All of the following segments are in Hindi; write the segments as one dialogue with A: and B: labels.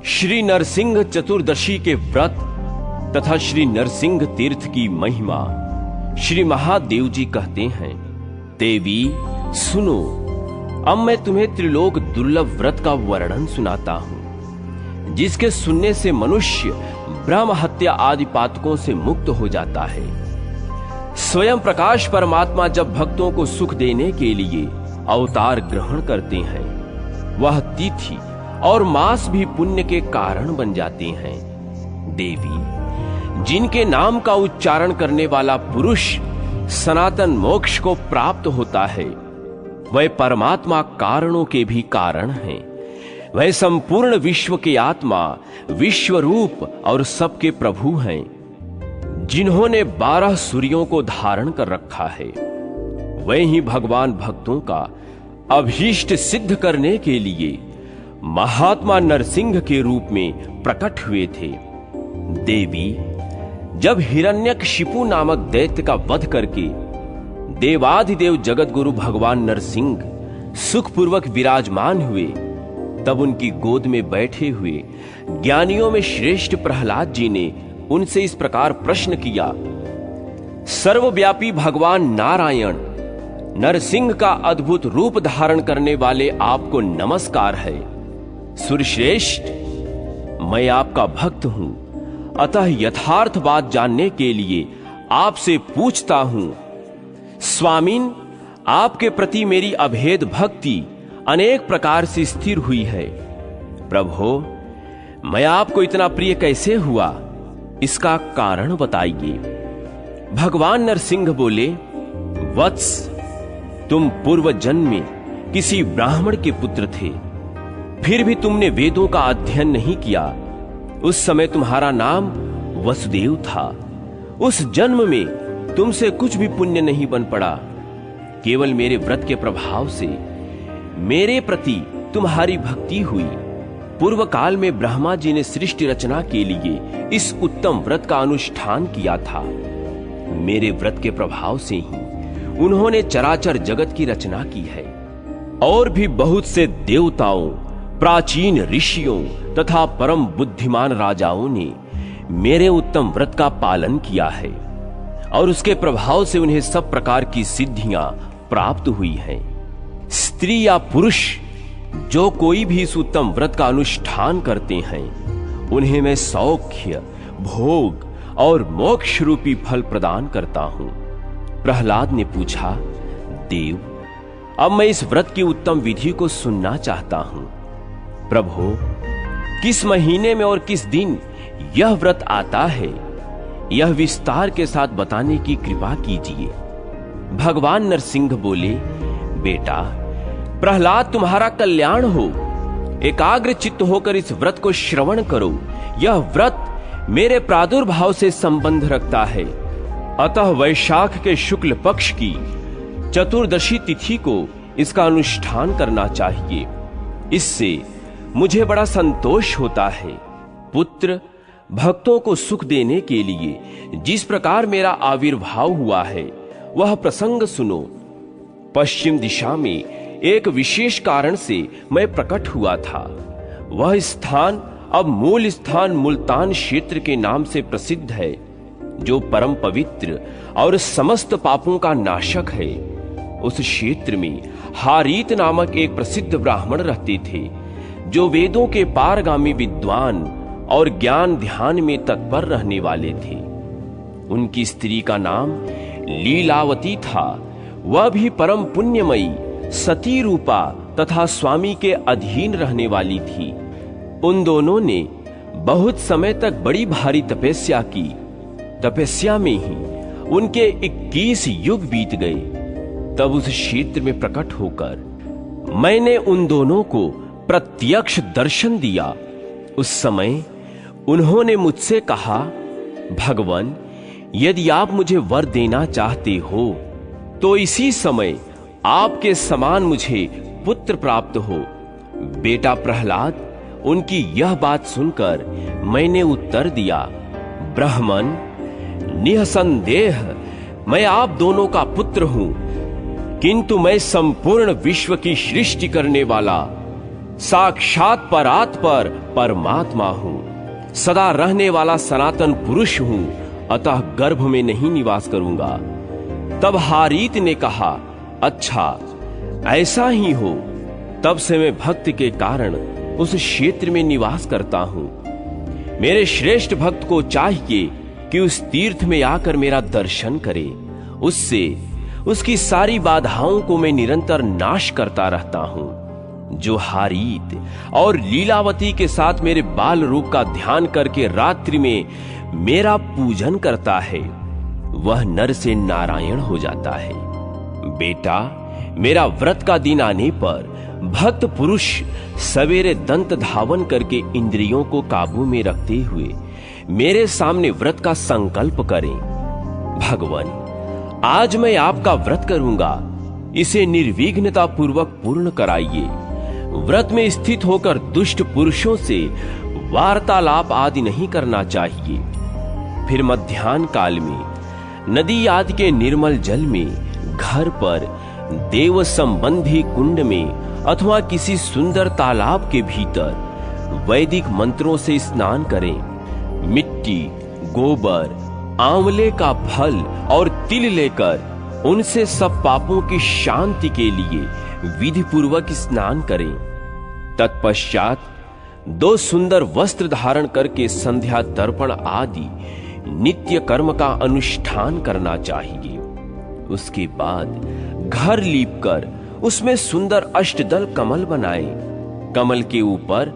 A: श्री नरसिंह चतुर्दशी के व्रत तथा श्री नरसिंह तीर्थ की महिमा श्री महादेव जी कहते हैं, देवी सुनो, अब मैं तुम्हें त्रिलोक दुर्लभ व्रत का वर्णन सुनाता हूं, जिसके सुनने से मनुष्य ब्रह्म हत्या आदि पातकों से मुक्त हो जाता है। स्वयं प्रकाश परमात्मा जब भक्तों को सुख देने के लिए अवतार ग्रहण करते हैं, वह तिथि और मास भी पुण्य के कारण बन जाते हैं। देवी, जिनके नाम का उच्चारण करने वाला पुरुष सनातन मोक्ष को प्राप्त होता है, वह परमात्मा कारणों के भी कारण हैं। वह संपूर्ण विश्व के आत्मा, विश्व रूप और सबके प्रभु हैं, जिन्होंने 12 सूर्यों को धारण कर रखा है। वह ही भगवान भक्तों का अभीष्ट सिद्ध करने के लिए महात्मा नरसिंह के रूप में प्रकट हुए थे। देवी, जब हिरण्यकशिपु नामक दैत्य का वध करके देवाधिदेव जगत गुरु भगवान नरसिंह सुखपूर्वक विराजमान हुए, तब उनकी गोद में बैठे हुए ज्ञानियों में श्रेष्ठ प्रहलाद जी ने उनसे इस प्रकार प्रश्न किया, सर्वव्यापी भगवान नारायण नरसिंह का अद्भुत रूप धारण करने वाले आपको नमस्कार है। सुरश्रेष्ठ, मैं आपका भक्त हूं, अतः यथार्थ बात जानने के लिए आपसे पूछता हूं। स्वामीन, आपके प्रति मेरी अभेद भक्ति अनेक प्रकार से स्थिर हुई है। प्रभो, मैं आपको इतना प्रिय कैसे हुआ, इसका कारण बताइए। भगवान नरसिंह बोले, वत्स, तुम पूर्व जन्म में किसी ब्राह्मण के पुत्र थे, फिर भी तुमने वेदों का अध्ययन नहीं किया। उस समय तुम्हारा नाम वसुदेव था। उस जन्म में तुमसे कुछ भी पुण्य नहीं बन पड़ा। केवल मेरे व्रत के प्रभाव से मेरे प्रति तुम्हारी भक्ति हुई। पूर्व काल में ब्रह्मा जी ने सृष्टि रचना के लिए इस उत्तम व्रत का अनुष्ठान किया था। मेरे व्रत के प्रभाव से ही उन्होंने चराचर जगत की रचना की है। और भी बहुत से देवताओं, प्राचीन ऋषियों तथा परम बुद्धिमान राजाओं ने मेरे उत्तम व्रत का पालन किया है, और उसके प्रभाव से उन्हें सब प्रकार की सिद्धियां प्राप्त हुई हैं। स्त्री या पुरुष जो कोई भी इस उत्तम व्रत का अनुष्ठान करते हैं, उन्हें मैं सौख्य, भोग और मोक्ष रूपी फल प्रदान करता हूं। प्रहलाद ने पूछा, देव, अब मैं इस व्रत की उत्तम विधि को सुनना चाहता हूं। प्रभु, किस महीने में और किस दिन यह व्रत आता है, यह विस्तार के साथ बताने की कृपा कीजिए। भगवान नरसिंह बोले, बेटा प्रहलाद, तुम्हारा कल्याण हो। एकाग्र चित्त होकर इस व्रत को श्रवण करो। यह व्रत मेरे प्रादुर्भाव से संबंध रखता है, अतः वैशाख के शुक्ल पक्ष की चतुर्दशी तिथि को इसका अनुष्ठान करना चाहिए। इससे मुझे बड़ा संतोष होता है। पुत्र, भक्तों को सुख देने के लिए जिस प्रकार मेरा आविर्भाव हुआ है, वह प्रसंग सुनो। पश्चिम दिशा में एक विशेष कारण से मैं प्रकट हुआ था। वह स्थान अब मूल स्थान मुल्तान क्षेत्र के नाम से प्रसिद्ध है, जो परम पवित्र और समस्त पापों का नाशक है। उस क्षेत्र में हारीत नामक एक प्रसिद्ध ब्राह्मण रहते थे, जो वेदों के पारगामी विद्वान और ज्ञान ध्यान में तत्पर रहने वाले थे। उनकी स्त्री का नाम लीलावती था। वह भी परम पुण्यमयी, सती रूपा तथा स्वामी के अधीन रहने वाली थी। उन दोनों ने बहुत समय तक बड़ी भारी तपस्या की। तपस्या में ही उनके 21 युग बीत गए। तब उस क्षेत्र में प्रकट होकर मैंने उन दोनों को प्रत्यक्ष दर्शन दिया। उस समय उन्होंने मुझसे कहा, भगवान, यदि आप मुझे वर देना चाहते हो तो इसी समय आपके समान मुझे पुत्र प्राप्त हो। बेटा प्रहलाद, उनकी यह बात सुनकर मैंने उत्तर दिया, ब्राह्मण, निसंदेह मैं आप दोनों का पुत्र हूं, किंतु मैं संपूर्ण विश्व की सृष्टि करने वाला साक्षात परात्पर परमात्मा हूं, सदा रहने वाला सनातन पुरुष हूं, अतः गर्भ में नहीं निवास करूंगा। तब हारीत ने कहा, अच्छा ऐसा ही हो। तब से मैं भक्त के कारण उस क्षेत्र में निवास करता हूं। मेरे श्रेष्ठ भक्त को चाहिए कि उस तीर्थ में आकर मेरा दर्शन करे। उससे उसकी सारी बाधाओं को मैं निरंतर नाश करता रहता हूं। जो हारीत और लीलावती के साथ मेरे बाल रूप का ध्यान करके रात्रि में मेरा पूजन करता है, वह नर से नारायण हो जाता है। बेटा, मेरा व्रत का दिन आने पर भक्त पुरुष सवेरे दंत धावन करके इंद्रियों को काबू में रखते हुए मेरे सामने व्रत का संकल्प करें। भगवान, आज मैं आपका व्रत करूंगा, इसे निर्विघ्नता पूर्वक पूर्ण कराइए। व्रत में स्थित होकर दुष्ट पुरुषों से वार्तालाप आदि नहीं करना चाहिए। फिर मध्याह्न काल में नदी आदि के निर्मल जल में, घर पर, देव संबंधी कुंड में अथवा किसी सुंदर तालाब के भीतर वैदिक मंत्रों से स्नान करें। मिट्टी, गोबर, आंवले का फल और तिल लेकर उनसे सब पापों की शांति के लिए विधि पूर्वक स्नान करें। तत्पश्चात 2 सुंदर वस्त्र धारण करके संध्या दर्पण आदि नित्य कर्म का अनुष्ठान करना चाहिए। उसके बाद घर लीपकर उसमें सुंदर अष्टदल कमल बनाएं। कमल के ऊपर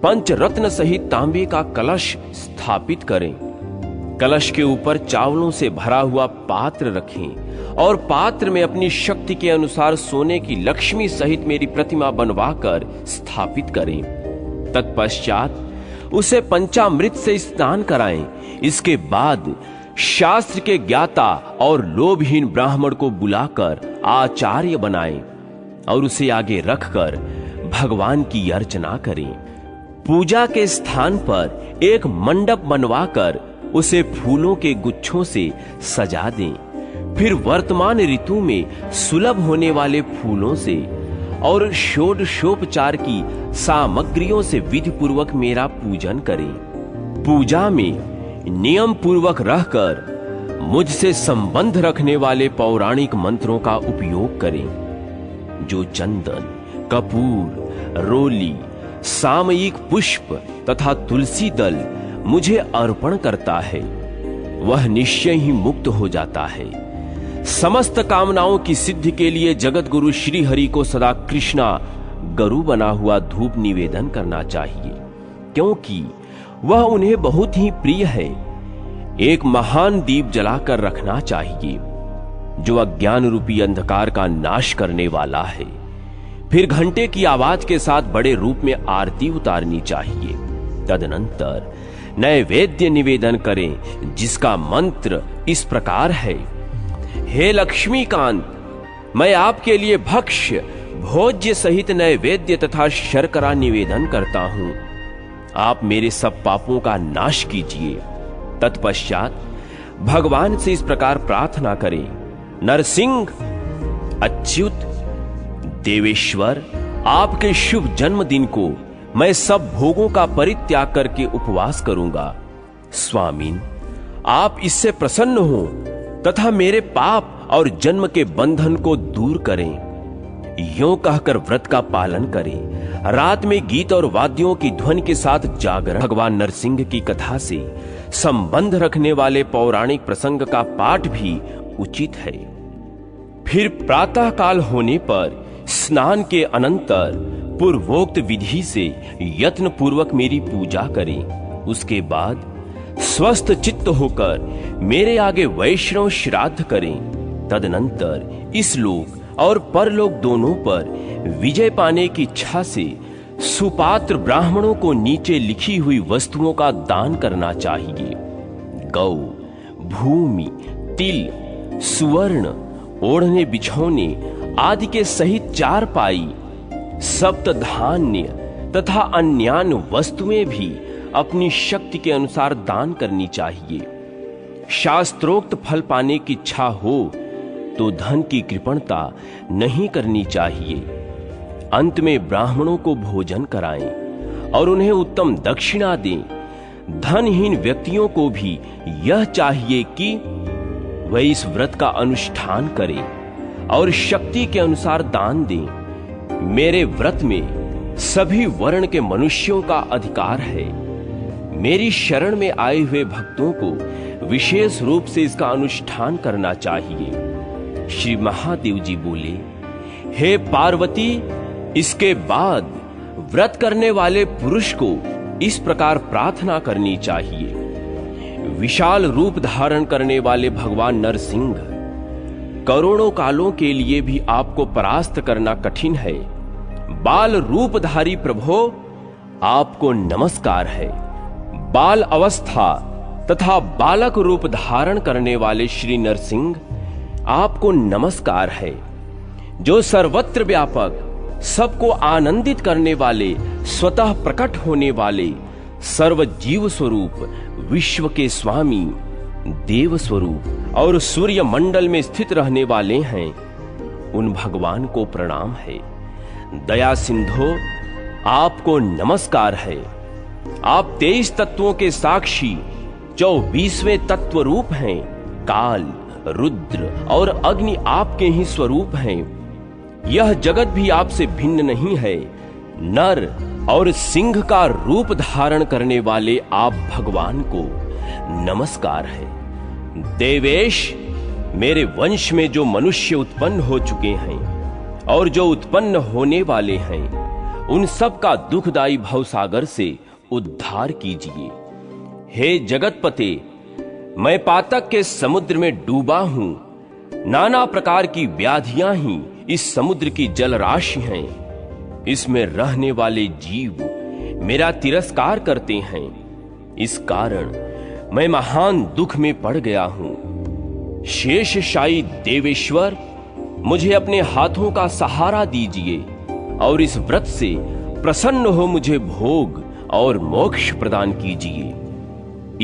A: पंचरत्न सहित तांबे का कलश स्थापित करें। कलश के ऊपर चावलों से भरा हुआ पात्र रखें और पात्र में अपनी शक्ति के अनुसार सोने की लक्ष्मी सहित मेरी प्रतिमा बनवाकर स्थापित करें। तत्पश्चात उसे पंचामृत से स्नान कराएं। इसके बाद शास्त्र के ज्ञाता और लोभहीन ब्राह्मण को बुलाकर आचार्य बनाएं और उसे आगे रखकर भगवान की अर्चना करें। पूजा के स्थान पर एक मंडप बनवाकर उसे फूलों के गुच्छों से सजा दें। फिर वर्तमान ऋतु में सुलभ होने वाले फूलों से और षोडशोपचार की सामग्रियों से विधि पूर्वक मेरा पूजन करें। पूजा में नियम पूर्वक रहकर मुझसे संबंध रखने वाले पौराणिक मंत्रों का उपयोग करें। जो चंदन, कपूर, रोली, सामयिक पुष्प तथा तुलसी दल मुझे अर्पण करता है, वह निश्चय ही मुक्त हो जाता है। समस्त कामनाओं की सिद्धि के लिए जगत गुरु श्री हरि को सदा कृष्णा गरु बना हुआ धूप निवेदन करना चाहिए, क्योंकि वह उन्हें बहुत ही प्रिय है। एक महान दीप जलाकर रखना चाहिए जो अज्ञान रूपी अंधकार का नाश करने वाला है। फिर घंटे की आवाज के साथ बड़े रूप में आरती उतारनी चाहिए। तदनंतर नैवेद्य निवेदन करें, जिसका मंत्र इस प्रकार है। हे लक्ष्मीकांत, मैं आपके लिए भक्ष्य भोज्य सहित नैवेद्य तथा शर्करा निवेदन करता हूं। आप मेरे सब पापों का नाश कीजिए। तत्पश्चात भगवान से इस प्रकार प्रार्थना करें। नरसिंह, अच्युत, देवेश्वर, आपके शुभ जन्मदिन को मैं सब भोगों का परित्याग करके उपवास करूंगा। स्वामीन, आप इससे प्रसन्न हो तथा मेरे पाप और जन्म के बंधन को दूर करें। यों कहकर व्रत का पालन करें। रात में गीत और वाद्यों की ध्वनि के साथ जागरण, भगवान नरसिंह की कथा से संबंध रखने वाले पौराणिक प्रसंग का पाठ भी उचित है। फिर प्रातः काल होने पर स्नान के अनंतर पूर्वोक्त विधि से यत्न पूर्वक मेरी पूजा करें। उसके बाद स्वस्थ चित्त होकर मेरे आगे वैष्णव श्राद्ध करें। तदनंतर इस लोक और परलोक दोनों पर विजय पाने की इच्छा से सुपात्र ब्राह्मणों को नीचे लिखी हुई वस्तुओं का दान करना चाहिए। गौ, भूमि, तिल, सुवर्ण, ओढ़ने बिछौने आदि के सहित 4 पाई, सप्त धान्य तथा अन्यान्य वस्तुएं भी अपनी शक्ति के अनुसार दान करनी चाहिए। शास्त्रोक्त फल पाने की इच्छा हो तो धन की कृपणता नहीं करनी चाहिए। अंत में ब्राह्मणों को भोजन कराएं और उन्हें उत्तम दक्षिणा दें। धनहीन व्यक्तियों को भी यह चाहिए कि वह इस व्रत का अनुष्ठान करें और शक्ति के अनुसार दान दें। मेरे व्रत में सभी वर्ण के मनुष्यों का अधिकार है। मेरी शरण में आए हुए भक्तों को विशेष रूप से इसका अनुष्ठान करना चाहिए। श्री महादेव जी बोले, हे पार्वती, इसके बाद व्रत करने वाले पुरुष को इस प्रकार प्रार्थना करनी चाहिए। विशाल रूप धारण करने वाले भगवान नरसिंह, करोड़ों कालों के लिए भी आपको परास्त करना कठिन है। बाल रूपधारी प्रभो, आपको नमस्कार है। बाल अवस्था तथा बालक रूप धारण करने वाले श्री नरसिंह, आपको नमस्कार है। जो सर्वत्र व्यापक, सबको आनंदित करने वाले, स्वतः प्रकट होने वाले, सर्व जीव स्वरूप, विश्व के स्वामी, देव स्वरूप और सूर्य मंडल में स्थित रहने वाले हैं, उन भगवान को प्रणाम है। दया सिंधो, आपको नमस्कार है। आप 23 तत्वों के साक्षी 24वें तत्व रूप हैं। काल, रुद्र और अग्नि आपके ही स्वरूप हैं। यह जगत भी आपसे भिन्न नहीं है। नर और सिंह का रूप धारण करने वाले आप भगवान को नमस्कार है। देवेश, मेरे वंश में जो मनुष्य उत्पन्न हो चुके हैं और जो उत्पन्न होने वाले हैं, उन सब का दुखदायी भवसागर से उद्धार कीजिए। हे जगतपते, मैं पातक के समुद्र में डूबा हूं। नाना प्रकार की व्याधियां ही इस समुद्र की जलराशि हैं। इसमें रहने वाले जीव मेरा तिरस्कार करते हैं। इस कारण मैं महान दुख में पड़ गया हूं। शेषशायी देवेश्वर, मुझे अपने हाथों का सहारा दीजिए और इस व्रत से प्रसन्न हो मुझे भोग और मोक्ष प्रदान कीजिए।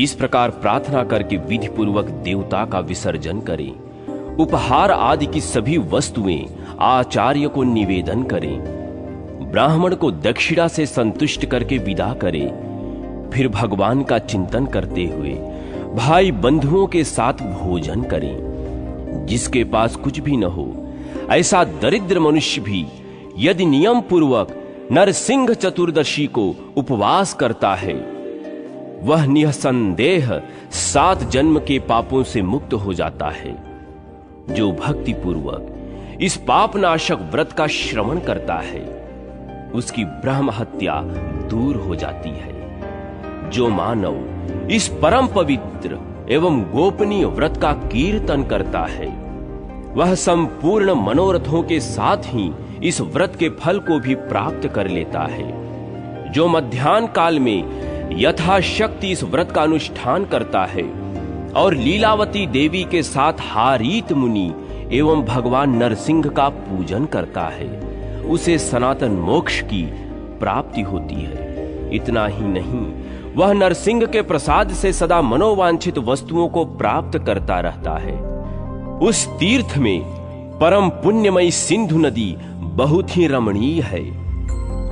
A: इस प्रकार प्रार्थना करके विधि पूर्वक देवता का विसर्जन करें। उपहार आदि की सभी वस्तुएं आचार्य को निवेदन करें। ब्राह्मण को दक्षिणा से संतुष्ट करके विदा करें। फिर भगवान का चिंतन करते हुए भाई बंधुओं के साथ भोजन करें। जिसके पास कुछ भी न हो, ऐसा दरिद्र मनुष्य भी यदि नियम पूर्वक नरसिंह चतुर्दशी को उपवास करता है, वह निसंदेह 7 जन्म के पापों से मुक्त हो जाता है। जो भक्ति पूर्वक इस पापनाशक व्रत का श्रवण करता है, उसकी ब्रह्म हत्या दूर हो जाती है। जो मानव इस परम पवित्र एवं गोपनीय व्रत का कीर्तन करता है, वह संपूर्ण मनोरथों के साथ ही इस व्रत के फल को भी प्राप्त कर लेता है। जो मध्याह्न काल में यथाशक्ति इस व्रत का अनुष्ठान करता है और लीलावती देवी के साथ हारीत मुनि एवं भगवान नरसिंह का पूजन करता है, उसे सनातन मोक्ष की प्राप्ति होती है। इतना ही नहीं, वह नरसिंह के प्रसाद से सदा मनोवांछित वस्तुओं को प्राप्त करता रहता है। उस तीर्थ में परम पुण्यमयी सिंधु नदी बहुत ही रमणीय है।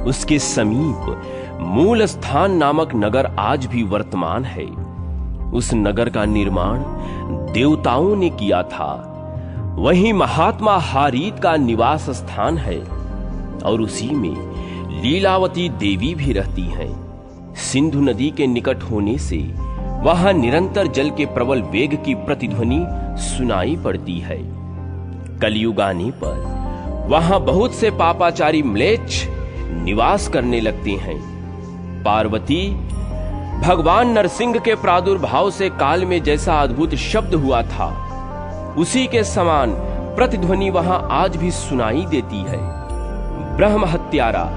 A: उसके समीप मूल स्थान नामक नगर आज भी वर्तमान है। उस नगर का निर्माण देवताओं ने किया था। वहीं महात्मा हारीत का निवास स्थान है और उसी में लीलावती देवी भी रहती हैं। सिंधु नदी के निकट होने से वहां निरंतर जल के प्रबल वेग की प्रतिध्वनि सुनाई पड़ती है। कलयुग आने पर वहां बहुत से पापाचारी म्लेच्छ निवास करने लगते हैं। पार्वती, भगवान नरसिंह के प्रादुर्भाव से काल में जैसा अद्भुत शब्द हुआ था, उसी के समान प्रतिध्वनि वहां आज भी सुनाई देती है। ब्रह्म हत्यारा,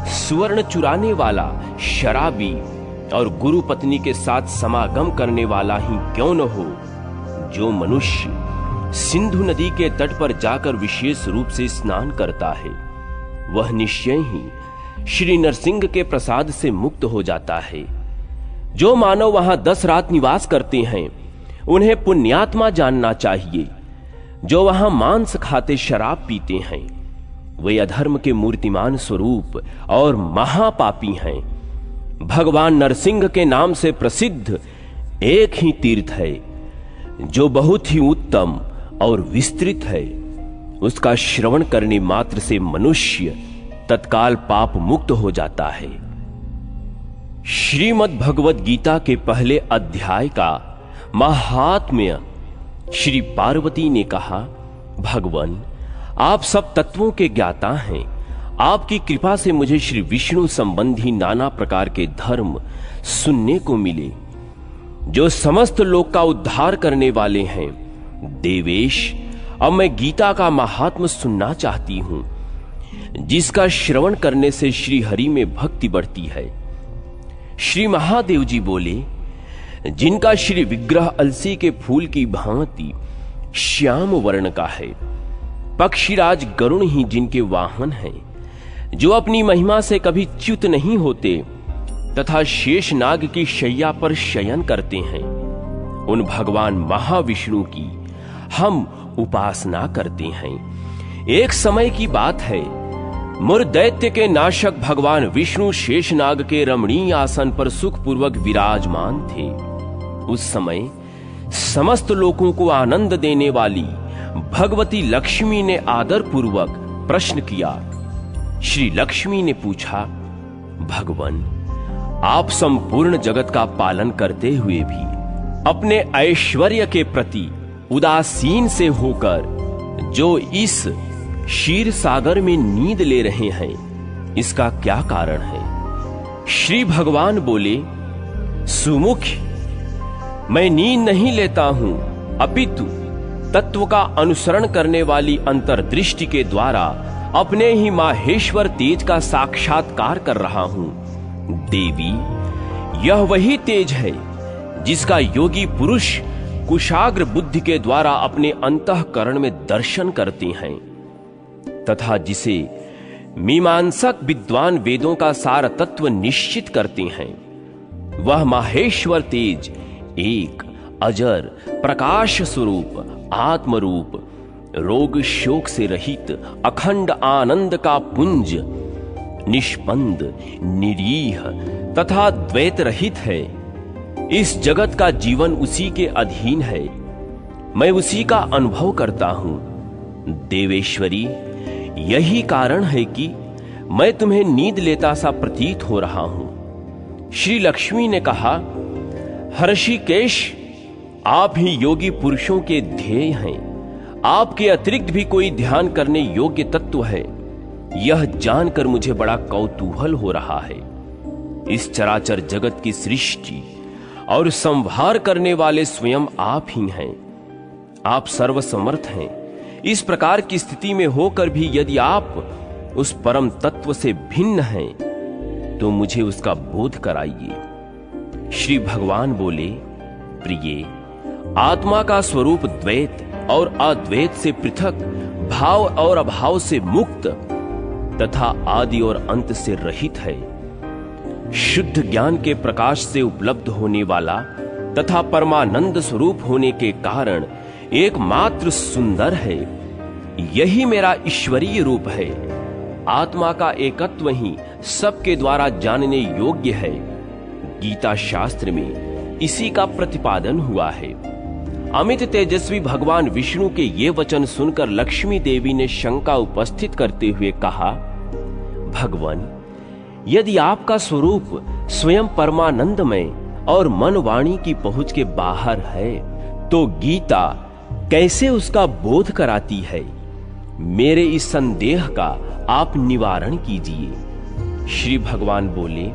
A: सुवर्ण चुराने वाला, शराबी और गुरु पत्नी के साथ समागम करने वाला ही क्यों न हो, जो मनुष्य सिंधु नदी के तट पर जाकर विशेष रूप से स्नान करता है, वह निश्चय ही श्री नरसिंह के प्रसाद से मुक्त हो जाता है। जो मानव वहां 10 रात निवास करते हैं, उन्हें पुण्यात्मा जानना चाहिए। जो वहां मांस खाते, शराब पीते हैं, वे अधर्म के मूर्तिमान स्वरूप और महापापी हैं। भगवान नरसिंह के नाम से प्रसिद्ध एक ही तीर्थ है जो बहुत ही उत्तम और विस्तृत है। उसका श्रवण करने मात्र से मनुष्य तत्काल पाप मुक्त हो जाता है। श्रीमद् भगवद गीता के पहले अध्याय का महात्म्य। श्री पार्वती ने कहा, भगवान आप सब तत्वों के ज्ञाता हैं। आपकी कृपा से मुझे श्री विष्णु संबंधी नाना प्रकार के धर्म सुनने को मिले जो समस्त लोक का उद्धार करने वाले हैं। देवेश, अब मैं गीता का महात्म्य सुनना चाहती हूं, जिसका श्रवण करने से श्री हरि में भक्ति बढ़ती है। श्री महादेव जी बोले, जिनका श्री विग्रह अलसी के फूल की भांति श्याम वर्ण का है, पक्षीराज गरुण ही जिनके वाहन हैं, जो अपनी महिमा से कभी च्युत नहीं होते तथा शेष नाग की शैया पर शयन करते हैं, उन भगवान महाविष्णु की हम उपासना करते हैं। एक समय की बात है, मुर दैत्य के नाशक भगवान विष्णु शेषनाग के रमणीय आसन पर सुखपूर्वक विराजमान थे। उस समय समस्त लोगों को आनंद देने वाली भगवती लक्ष्मी ने आदर पूर्वक प्रश्न किया। श्री लक्ष्मी ने पूछा, भगवान आप संपूर्ण जगत का पालन करते हुए भी अपने ऐश्वर्य के प्रति उदासीन से होकर जो इस क्षीर सागर में नींद ले रहे हैं, इसका क्या कारण है? श्री भगवान बोले, सुमुख, मैं नींद नहीं लेता हूं, अपितु तत्व का अनुसरण करने वाली अंतर्दृष्टि के द्वारा अपने ही माहेश्वर तेज का साक्षात्कार कर रहा हूं। देवी, यह वही तेज है जिसका योगी पुरुष कुशाग्र बुद्धि के द्वारा अपने अंतःकरण में दर्शन करते हैं तथा जिसे मीमांसक विद्वान वेदों का सार तत्व निश्चित करते हैं। वह माहेश्वर तेज एक अजर प्रकाश स्वरूप आत्मरूप, रोग शोक से रहित अखंड आनंद का पुंज, निष्पंद निरीह तथा द्वैत रहित है। इस जगत का जीवन उसी के अधीन है, मैं उसी का अनुभव करता हूं। देवेश्वरी, यही कारण है कि मैं तुम्हें नींद लेता सा प्रतीत हो रहा हूं। श्री लक्ष्मी ने कहा, हर्षिकेश, आप ही योगी पुरुषों के ध्येय हैं। आपके अतिरिक्त भी कोई ध्यान करने योग्य तत्व है, यह जानकर मुझे बड़ा कौतूहल हो रहा है। इस चराचर जगत की सृष्टि और संहार करने वाले स्वयं आप ही हैं। आप सर्वसमर्थ हैं। इस प्रकार की स्थिति में होकर भी यदि आप उस परम तत्व से भिन्न हैं, तो मुझे उसका बोध कराइए। श्री भगवान बोले, प्रिये, आत्मा का स्वरूप द्वैत और अद्वैत से पृथक, भाव और अभाव से मुक्त तथा आदि और अंत से रहित है। शुद्ध ज्ञान के प्रकाश से उपलब्ध होने वाला तथा परमानंद स्वरूप होने के कारण एकमात्र सुंदर है। यही मेरा ईश्वरीय रूप है। आत्मा का एकत्व ही सबके द्वारा जानने योग्य है। गीता शास्त्र में इसी का प्रतिपादन हुआ है। अमित तेजस्वी भगवान विष्णु के ये वचन सुनकर लक्ष्मी देवी ने शंका उपस्थित करते हुए कहा, भगवान, यदि आपका स्वरूप स्वयं परमानंदमय और मन वाणी की पहुंच के बाहर है, तो गीता कैसे उसका बोध कराती है? मेरे इस संदेह का आप निवारण कीजिए। श्री भगवान बोले,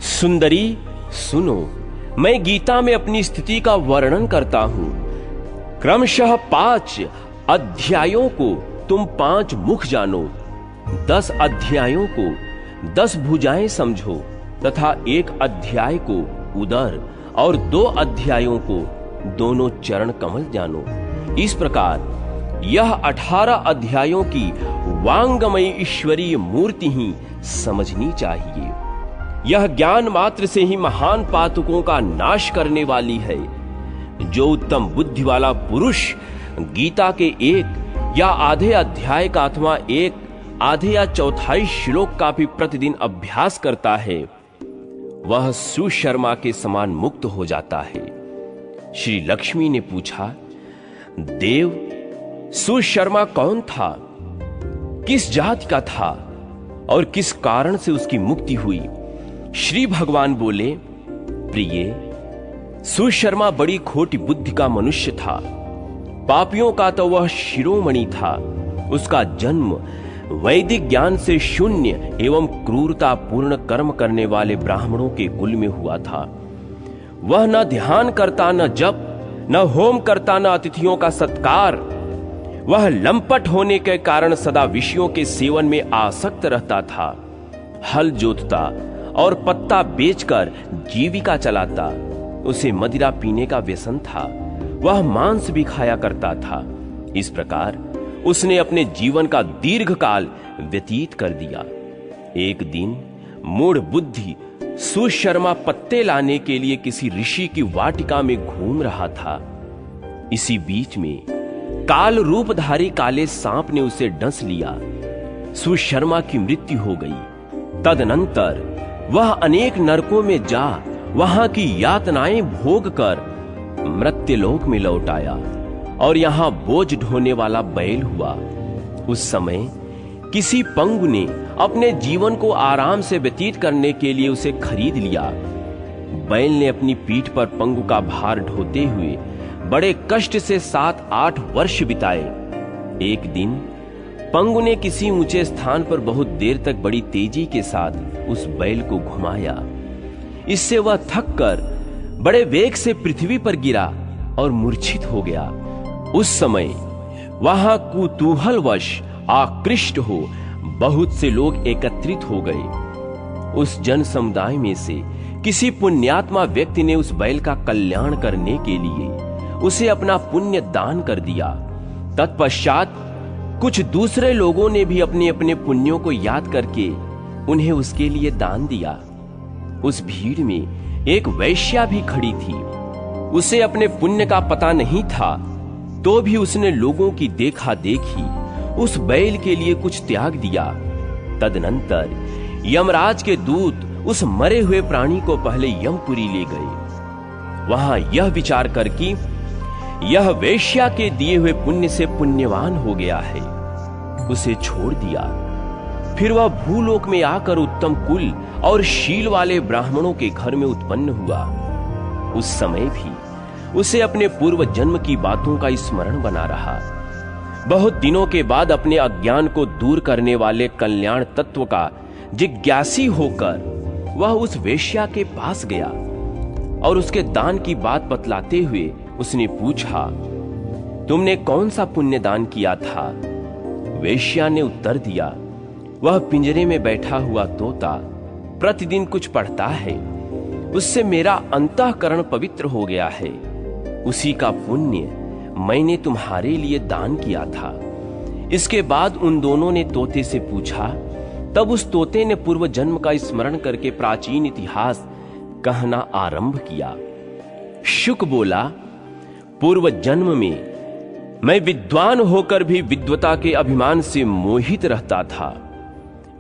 A: सुंदरी सुनो, मैं गीता में अपनी स्थिति का वर्णन करता हूं। क्रमशः 5 अध्यायों को तुम 5 मुख जानो, 10 अध्यायों को 10 भुजाएं समझो तथा 1 अध्याय को उदर और 2 अध्यायों को दोनों चरण कमल जानो। इस प्रकार यह 18 अध्यायों की वांगमयी ईश्वरीय मूर्ति ही समझनी चाहिए। यह ज्ञान मात्र से ही महान पातकों का नाश करने वाली है। जो उत्तम बुद्धि वाला पुरुष गीता के 1 या आधे अध्याय का अथवा 1 आधे या चौथाई श्लोक का भी प्रतिदिन अभ्यास करता है, वह सुशर्मा के समान मुक्त हो जाता है। श्री लक्ष्मी ने पूछा, देव, सुशर्मा कौन था, किस जाति का था और किस कारण से उसकी मुक्ति हुई? श्री भगवान बोले, प्रिय, सुशर्मा बड़ी खोटी बुद्धि का मनुष्य था। पापियों का तो वह शिरोमणि था। उसका जन्म वैदिक ज्ञान से शून्य एवं क्रूरता पूर्ण कर्म करने वाले ब्राह्मणों के कुल में हुआ था। वह न ध्यान करता, न जप, न होम करता, न अतिथियों का सत्कार। वह लंपट होने के कारण सदा विषयों के सेवन में आसक्त रहता था। हल जोतता और पत्ता बेचकर जीविका चलाता। उसे मदिरा पीने का व्यसन था। वह मांस भी खाया करता था। इस प्रकार उसने अपने जीवन का दीर्घ काल व्यतीत कर दिया। एक दिन मूढ़ बुद्धि सुशर्मा पत्ते लाने के लिए किसी ऋषि की वाटिका में घूम रहा था। इसी बीच में काल रूपधारी काले सांप ने उसे डंस लिया। सुशर्मा की मृत्यु हो गई। तदनंतर वह अनेक नरकों में जा वहां की यातनाएं भोग कर मृत्युलोक में लौट आया और यहां बोझ ढोने वाला बैल हुआ। उस समय किसी पंगु ने अपने जीवन को आराम से व्यतीत करने के लिए उसे खरीद लिया। बैल ने अपनी पीठ पर पंगु का भार ढोते हुए बड़े कष्ट से 7-8 वर्ष बिताए। एक दिन पंगु ने किसी ऊंचे स्थान पर बहुत देर तक बड़ी तेजी के साथ उस बैल को घुमाया। इससे वह थक कर बड़े वेग से पृथ्वी पर गिरा और मूर्छित हो गया। उस समय वहां कुतूहलवश आकृष्ट हो बहुत से लोग एकत्रित हो गए। उस जन समुदाय में से किसी पुण्यात्मा व्यक्ति ने उस बैल का कल्याण करने के लिए उसे अपना पुण्य दान कर दिया। तत्पश्चात कुछ दूसरे लोगों ने भी अपने अपने पुण्यों को याद करके उन्हें उसके लिए दान दिया। उस भीड़ में एक वैश्या भी खड़ी थी। उसे अपने पुण्य का पता नहीं था, तो भी उसने लोगों की देखा देखी उस बैल के लिए कुछ त्याग दिया। तदनंतर यमराज के दूत उस मरे हुए प्राणी को पहले यमपुरी ले गए। वहां यह विचार कर कि यह वेश्या के दिए हुए पुण्य से पुण्यवान हो गया है, उसे छोड़ दिया। फिर वह भूलोक में आकर उत्तम कुल और शील वाले ब्राह्मणों के घर में उत्पन्न हुआ। उस समय भी उसे अपने पूर्व जन्म की बातों का स्मरण बना रहा। बहुत दिनों के बाद अपने अज्ञान को दूर करने वाले कल्याण तत्व का जिज्ञासी होकर वह उस वेश्या के पास गया और उसके दान की बात बतलाते हुए उसने पूछा, तुमने कौन सा पुण्य दान किया था? वेश्या ने उत्तर दिया, वह पिंजरे में बैठा हुआ तोता प्रतिदिन कुछ पढ़ता है, उससे मेरा अंतःकरण पवित्र हो गया है। उसी का पुण्य मैंने तुम्हारे लिए दान किया था। इसके बाद उन दोनों ने तोते से पूछा। तब उस तोते ने पूर्व जन्म का स्मरण करके प्राचीन इतिहास कहना आरंभ किया। शुक बोला, पूर्व जन्म में मैं विद्वान होकर भी विद्वता के अभिमान से मोहित रहता था।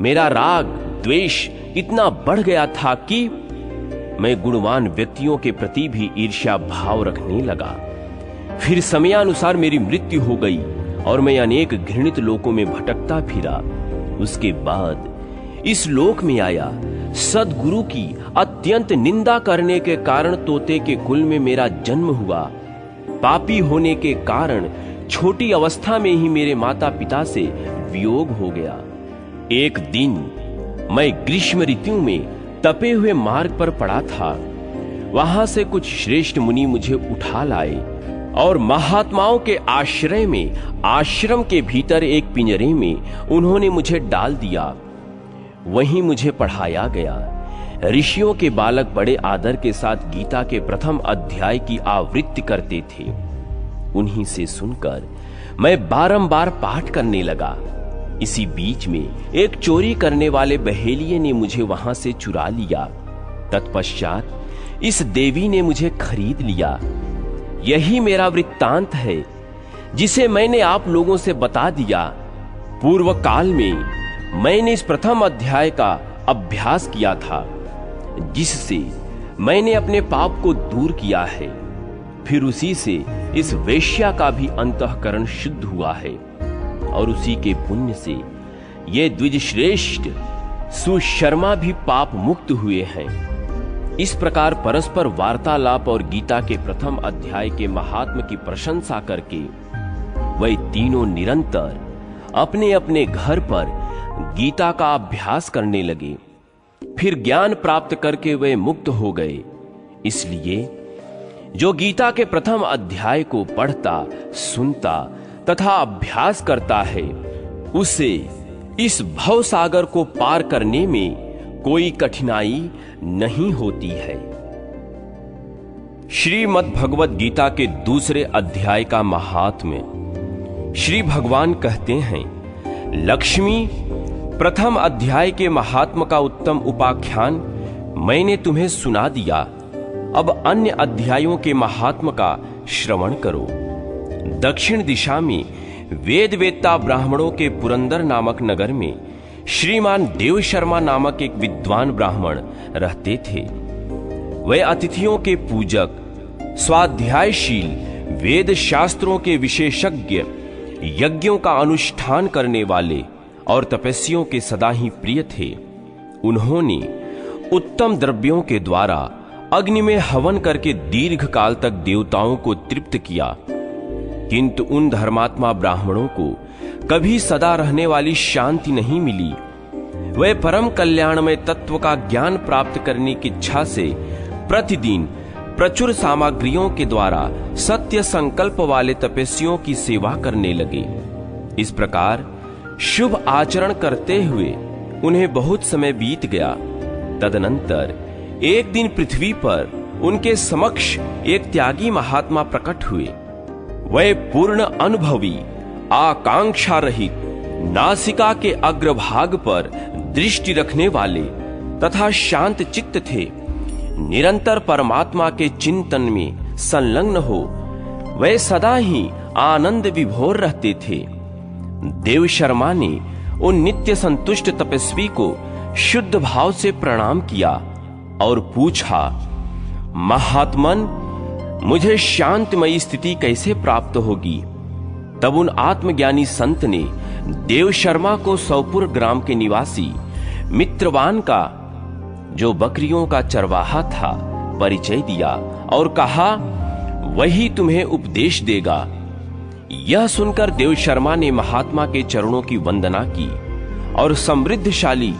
A: मेरा राग द्वेष इतना बढ़ गया था कि मैं गुणवान व्यक्तियों के प्रति भी ईर्ष्या भाव रखने लगा। फिर समयानुसार मेरी मृत्यु हो गई और मैं अनेक घृणित लोकों में भटकता फिरा। उसके बाद इस लोक में आया। सद्गुरु की अत्यंत निंदा करने के कारण तोते के कुल में मेरा जन्म हुआ। पापी होने के कारण छोटी अवस्था में ही मेरे माता पिता से वियोग हो गया। एक दिन मैं ग्रीष्म ऋतु में तपे हुए मार्ग पर पड़ा था। वहां से कुछ श्रेष्ठ मुनि मुझे उठा लाए और महात्माओं के आश्रय में आश्रम के भीतर एक पिंजरे में उन्होंने मुझे डाल दिया। वहीं मुझे पढ़ाया गया। ऋषियों के बालक बड़े आदर के साथ गीता के प्रथम अध्याय की आवृत्ति करते थे। उन्हीं से सुनकर मैं बारंबार पाठ करने लगा। इसी बीच में एक चोरी करने वाले बहेलिये ने मुझे वहां से चुरा लिया। तत्पश्चात इस देवी ने मुझे खरीद लिया। यही मेरा वृत्तांत है, जिसे मैंने आप लोगों से बता दिया। पूर्व काल में मैंने इस प्रथम अध्याय का अभ्यास किया था, जिससे मैंने अपने पाप को दूर किया है। फिर उसी से इस वेश्या का भी अंतःकरण शुद्ध हुआ है और उसी के पुण्य से ये द्विजश्रेष्ठ सुशर्मा भी पाप मुक्त हुए हैं। इस प्रकार परस्पर वार्तालाप और गीता के प्रथम अध्याय के महात्म की प्रशंसा करके वे तीनों निरंतर अपने अपने घर पर गीता का अभ्यास करने लगे। फिर ज्ञान प्राप्त करके वे मुक्त हो गए। इसलिए जो गीता के प्रथम अध्याय को पढ़ता, सुनता तथा अभ्यास करता है, उसे इस भव सागर को पार करने में कोई कठिनाई नहीं होती है। श्रीमद् भगवद गीता के दूसरे अध्याय का महात्म्य। श्री भगवान कहते हैं, लक्ष्मी, प्रथम अध्याय के महात्म का उत्तम उपाख्यान मैंने तुम्हें सुना दिया। अब अन्य अध्यायों के महात्म का श्रवण करो। दक्षिण दिशा में वेद वेत्ता ब्राह्मणों के पुरंदर नामक नगर में श्रीमान देव शर्मा नामक एक विद्वान ब्राह्मण रहते थे। वे अतिथियों के पूजक, स्वाध्यायशील, वेद शास्त्रों के विशेषज्ञ, यज्ञों का अनुष्ठान करने वाले और तपस्वियों के सदा ही प्रिय थे। उन्होंने उत्तम द्रव्यों के द्वारा अग्नि में हवन करके दीर्घ काल तक देवताओं को तृप्त किया, किंतु उन धर्मात्मा ब्राह्मणों को कभी सदा रहने वाली शांति नहीं मिली। वे परम कल्याणमय तत्व का ज्ञान प्राप्त करने की इच्छा से प्रतिदिन प्रचुर सामग्रियों के द्वारा सत्य संकल्प वाले तपस्वियों की सेवा करने लगे। इस प्रकार शुभ आचरण करते हुए उन्हें बहुत समय बीत गया। तदनंतर एक दिन पृथ्वी पर उनके समक्ष एक त्यागी महात्मा प्रकट हुए। वे पूर्ण अनुभवी, आकांक्षा रहित, नासिका के अग्रभाग पर दृष्टि रखने वाले तथा शांत चित्त थे। निरंतर परमात्मा के चिंतन में संलग्न हो वे सदा ही आनंद विभोर रहते थे। देव शर्मा ने उन नित्य संतुष्ट तपस्वी को शुद्ध भाव से प्रणाम किया और पूछा, महात्मन, मुझे शांतमयी स्थिति कैसे प्राप्त होगी? तब उन आत्मज्ञानी संत ने देव शर्मा को सौपुर ग्राम के निवासी मित्रवान का, जो बकरियों का चरवाहा था, परिचय दिया और कहा, वही तुम्हें उपदेश देगा। यह सुनकर देव शर्मा ने महात्मा के चरणों की वंदना की और समृद्धशाली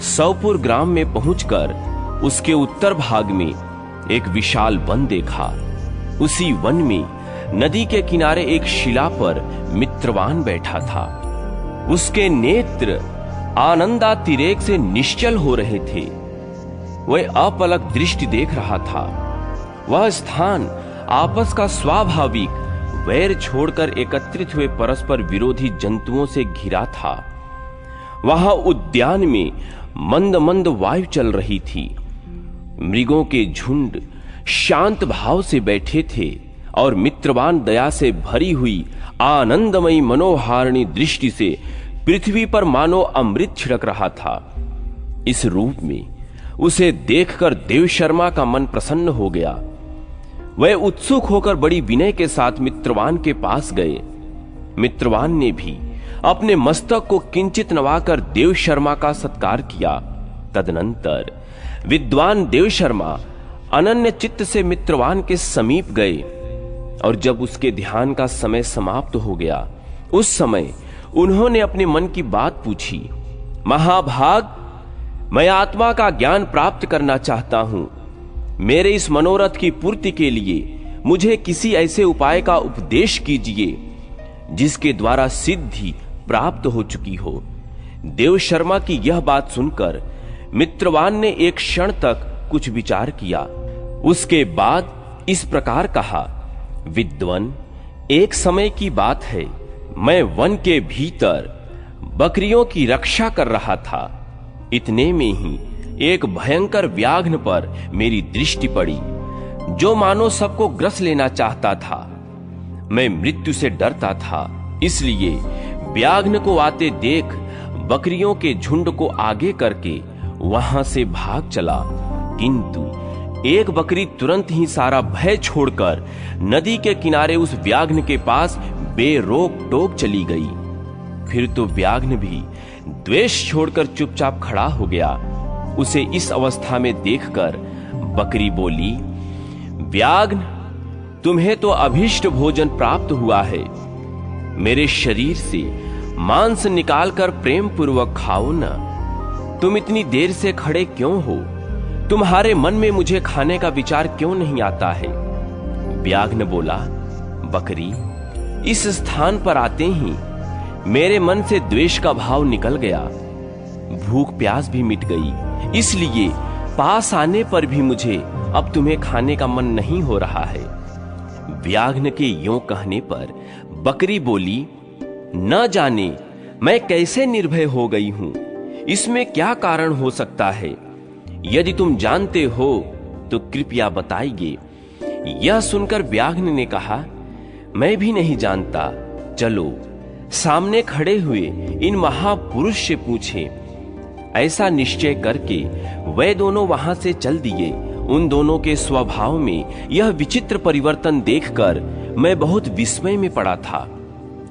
A: सौपुर ग्राम में पहुंचकर उसके उत्तर भाग में एक विशाल वन देखा। उसी वन में नदी के किनारे एक शिला पर मित्रवान बैठा था। उसके नेत्र आनंदातिरेक से निश्चल हो रहे थे। वह अपलक दृष्टि देख रहा था। वह स्थान आपस का स्वाभाविक वैर छोड़कर एकत्रित हुए परस्पर विरोधी जंतुओं से घिरा था। वहां उद्यान में मंद मंद वायु चल रही थी। मृगों के झुंड शांत भाव से बैठे थे और मित्रवान दया से भरी हुई आनंदमयी मनोहारिणी दृष्टि से पृथ्वी पर मानो अमृत छिड़क रहा था। इस रूप में उसे देखकर देव शर्मा का मन प्रसन्न हो गया। वह उत्सुक होकर बड़ी विनय के साथ मित्रवान के पास गए। मित्रवान ने भी अपने मस्तक को किंचित नवाकर देव शर्मा का सत्कार किया। तदनंतर विद्वान देव शर्मा अनन्य चित्त से मित्रवान के समीप गए और जब उसके ध्यान का समय समाप्त हो गया, उस समय उन्होंने अपने मन की बात पूछी। महाभाग, मैं आत्मा का ज्ञान प्राप्त करना चाहता हूं। मेरे इस मनोरथ की पूर्ति के लिए मुझे किसी ऐसे उपाय का उपदेश कीजिए जिसके द्वारा सिद्धि प्राप्त हो चुकी हो। देव शर्मा की यह बात सुनकर मित्रवान ने एक क्षण तक कुछ विचार किया। उसके बाद इस प्रकार कहा, विद्वन, एक समय की बात है, मैं वन के भीतर बकरियों की रक्षा कर रहा था। इतने में ही एक भयंकर व्याघ्र पर मेरी दृष्टि पड़ी, जो मानो सबको ग्रस लेना चाहता था। मैं मृत्यु से डरता था, इसलिए व्याघ्र को आते देख बकरियों के झुंड को आगे करके वहां से भाग चला, किंतु एक बकरी तुरंत ही सारा भय छोड़कर नदी के किनारे उस व्याघ्र के पास बेरोक टोक चली गई। फिर तो व्याघ्र भी द्वेष छोड़कर चुपचाप खड़ा हो गया। उसे इस अवस्था में देखकर बकरी बोली, व्याघ्र, तुम्हें तो अभीष्ट भोजन प्राप्त हुआ है। मेरे शरीर से मांस निकालकर प्रेम पूर्वक खाओ न। तुम इतनी देर से खड़े क्यों हो? तुम्हारे मन में मुझे खाने का विचार क्यों नहीं आता है? व्याघ्र बोला, बकरी, इस स्थान पर आते ही मेरे मन से द्वेष का भाव निकल गया, भूख प्यास भी मिट गई, इसलिए पास आने पर भी मुझे अब तुम्हें खाने का मन नहीं हो रहा है। व्याघ्र के यों कहने पर बकरी बोली, न जाने मैं कैसे निर्भय हो गई हूं, इसमें क्या कारण हो सकता है? यदि तुम जानते हो तो कृपया बताइए। यह सुनकर व्याघ्र ने कहा, मैं भी नहीं जानता, चलो सामने खड़े हुए इन महापुरुष से पूछें। ऐसा निश्चय करके वे दोनों वहां से चल दिए। उन दोनों के स्वभाव में यह विचित्र परिवर्तन देखकर मैं बहुत विस्मय में पड़ा था।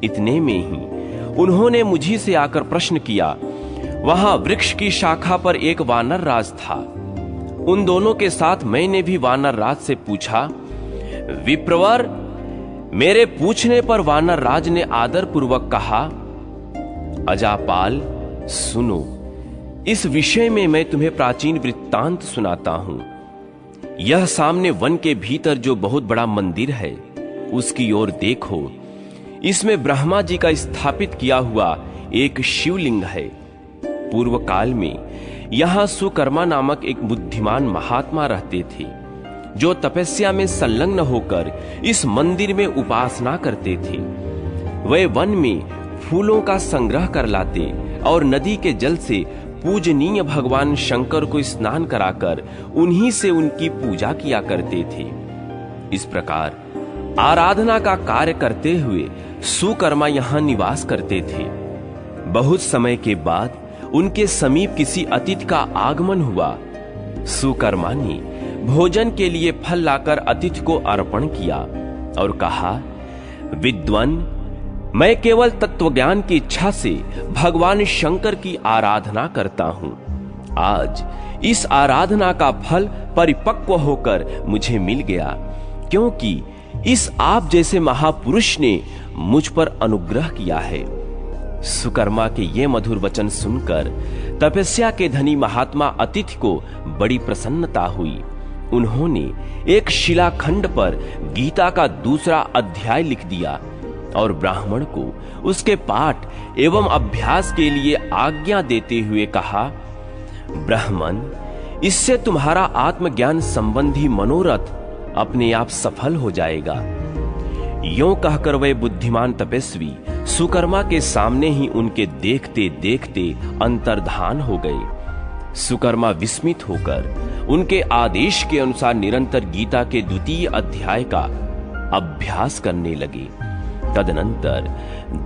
A: इतने में ही उन्होंने मुझी से आकर प्रश्न किया। वहां वृक्ष की शाखा पर एक वानर राज था। उन दोनों के साथ मैंने भी वानर राज से पूछा। विप्रवर, मेरे पूछने पर वानर राज ने आदर पूर्वक कहा, अजापाल, सुनो, इस विषय में मैं तुम्हें प्राचीन वृत्तांत सुनाता हूं। यह सामने वन के भीतर जो बहुत बड़ा मंदिर है, उसकी ओर देखो। इसमें ब्रह्मा जी का स्थापित किया हुआ एक शिवलिंग है। पूर्व काल में यहां सुकर्मा नामक एक बुद्धिमान महात्मा रहते थे, जो तपस्या में संलग्न होकर इस मंदिर में उपासना करते थे। वे वन में फूलों का संग्रह कर लाते और नदी के जल से पूजनीय भगवान शंकर को स्नान कराकर उन्हीं से उनकी पूजा किया करते थे। इस प्रकार आराधना का कार्य करते हुए सुकर्मा यहां निवास करते थे। बहुत समय के बाद उनके समीप किसी अतिथि का आगमन हुआ। सुकर्मा ने भोजन के लिए फल लाकर अतिथि को अर्पण किया और कहा, विद्वान, मैं केवल तत्वज्ञान की इच्छा से भगवान शंकर की आराधना करता हूं। आज इस आराधना का फल परिपक्व होकर मुझे मिल गया, क्योंकि इस आप जैसे महापुरुष ने मुझ पर अनुग्रह किया है। सुकर्मा के ये मधुर वचन सुनकर तपस्या के धनी महात्मा अतिथि को बड़ी प्रसन्नता हुई। उन्होंने एक शिलाखंड पर गीता का दूसरा अध्याय लिख दिया और ब्राह्मण को उसके पाठ एवं अभ्यास के लिए आज्ञा देते हुए कहा, ब्राह्मण, इससे तुम्हारा आत्मज्ञान संबंधी मनोरथ अपने आप सफल हो जाएगा। यों कहकर वे बुद्धिमान तपस्वी सुकर्मा के सामने ही उनके देखते देखते अंतर्धान हो गए। सुकर्मा विस्मित होकर उनके आदेश के अनुसार निरंतर गीता के द्वितीय अध्याय का अभ्यास करने लगे। तदनंतर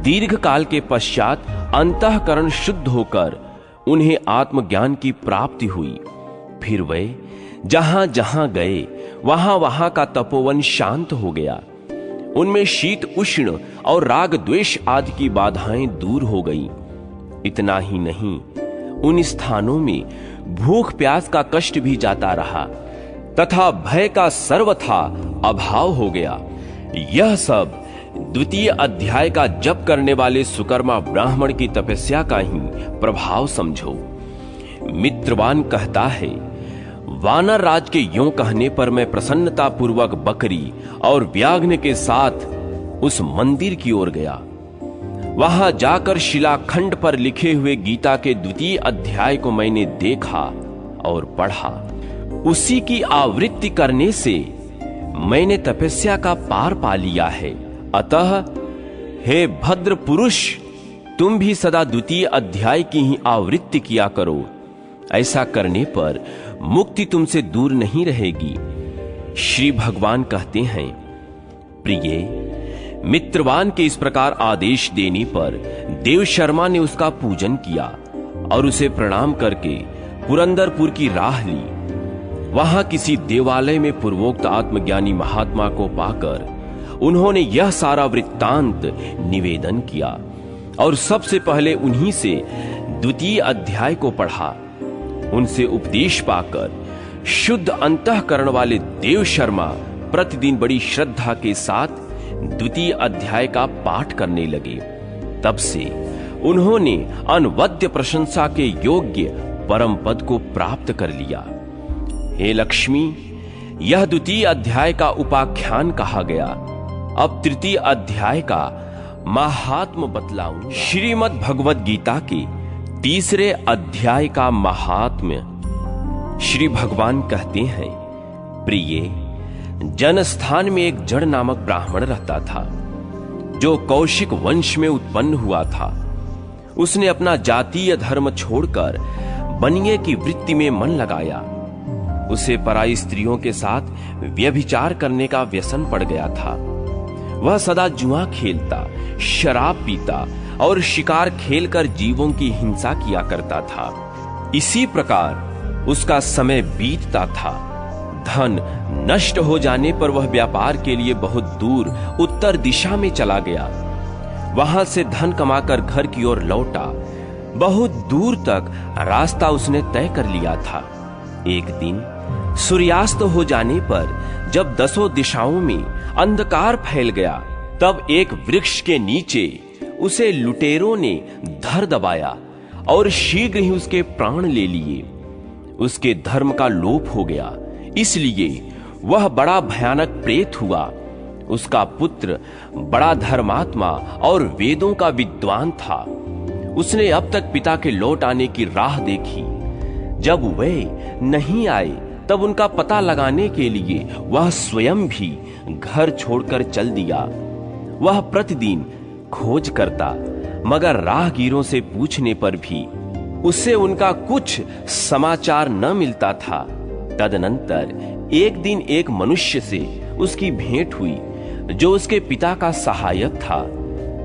A: दीर्घ काल के पश्चात अंतःकरण शुद्ध होकर उन्हें आत्मज्ञान की प्राप्ति हुई। फिर वे जहां जहां गए वहां वहां का तपोवन शांत हो गया। उनमें शीत उष्ण और राग द्वेष आदि की बाधाएं दूर हो गईं। इतना ही नहीं, उन स्थानों में भूख प्यास का कष्ट भी जाता रहा तथा भय का सर्वथा अभाव हो गया। यह सब द्वितीय अध्याय का जप करने वाले सुकर्मा ब्राह्मण की तपस्या का ही प्रभाव समझो। मित्रवान कहता है, वानर राज के यों कहने पर मैं प्रसन्नता पूर्वक बकरी और व्याघ्र के साथ उस मंदिर की ओर गया। वहां जाकर शिलाखंड पर लिखे हुए गीता के द्वितीय अध्याय को मैंने देखा और पढ़ा। उसी की आवृत्ति करने से मैंने तपस्या का पार पा लिया है। अतः हे भद्र पुरुष, तुम भी सदा द्वितीय अध्याय की ही आवृत्ति किया करो। ऐसा करने पर मुक्ति तुमसे दूर नहीं रहेगी। श्री भगवान कहते हैं, प्रिय, मित्रवान के इस प्रकार आदेश देने पर देव शर्मा ने उसका पूजन किया और उसे प्रणाम करके पुरंदरपुर की राह ली। वहां किसी देवालय में पूर्वोक्त आत्मज्ञानी महात्मा को पाकर उन्होंने यह सारा वृत्तांत निवेदन किया और सबसे पहले उन्हीं से द्वितीय अध्याय को पढ़ा। उनसे उपदेश पाकर शुद्ध अंतःकरण वाले देव शर्मा प्रतिदिन बड़ी श्रद्धा के साथ द्वितीय अध्याय का पाठ करने लगे। तब से उन्होंने अनवद्य प्रशंसा के योग्य परम पद को प्राप्त कर लिया। हे लक्ष्मी, यह द्वितीय अध्याय का उपाख्यान कहा गया। अब तृतीय अध्याय का महात्म बतलाऊं। श्रीमद् भगवद गीता के तीसरे अध्याय का महात्म्य। श्री भगवान कहते हैं, प्रिय, जनस्थान में एक जड़ नामक ब्राह्मण रहता था, जो कौशिक वंश में उत्पन्न हुआ था। उसने अपना जातीय धर्म छोड़कर बनिए की वृत्ति में मन लगाया। उसे पराई स्त्रियों के साथ व्यभिचार करने का व्यसन पड़ गया था। वह सदा जुआ खेलता, शराब पीता और शिकार खेलकर जीवों की हिंसा किया करता था। इसी प्रकार उसका समय बीतता था। धन नष्ट हो जाने पर वह व्यापार के लिए बहुत दूर उत्तर दिशा में चला गया। वहां से धन कमाकर घर की ओर लौटा। बहुत दूर तक रास्ता उसने तय कर लिया था। एक दिन सूर्यास्त हो जाने पर जब दसों दिशाओं में अंधकार फैल गया, तब एक वृक्ष के नीचे उसे लुटेरों ने धर दबाया और शीघ्र ही उसके प्राण ले लिए। उसके धर्म का लोप हो गया, इसलिए वह बड़ा भयानक प्रेत हुआ। उसका पुत्र बड़ा धर्मात्मा और वेदों का विद्वान था। उसने अब तक पिता के लौट आने की राह देखी। जब वे नहीं आए, तब उनका पता लगाने के लिए वह स्वयं भी घर छोड़कर चल दिया। वह प्रतिदिन खोज करता, मगर राहगीरों से पूछने पर भी उससे उनका कुछ समाचार न मिलता था। तदनंतर एक दिन एक मनुष्य से उसकी भेंट हुई, जो उसके पिता का सहायक था।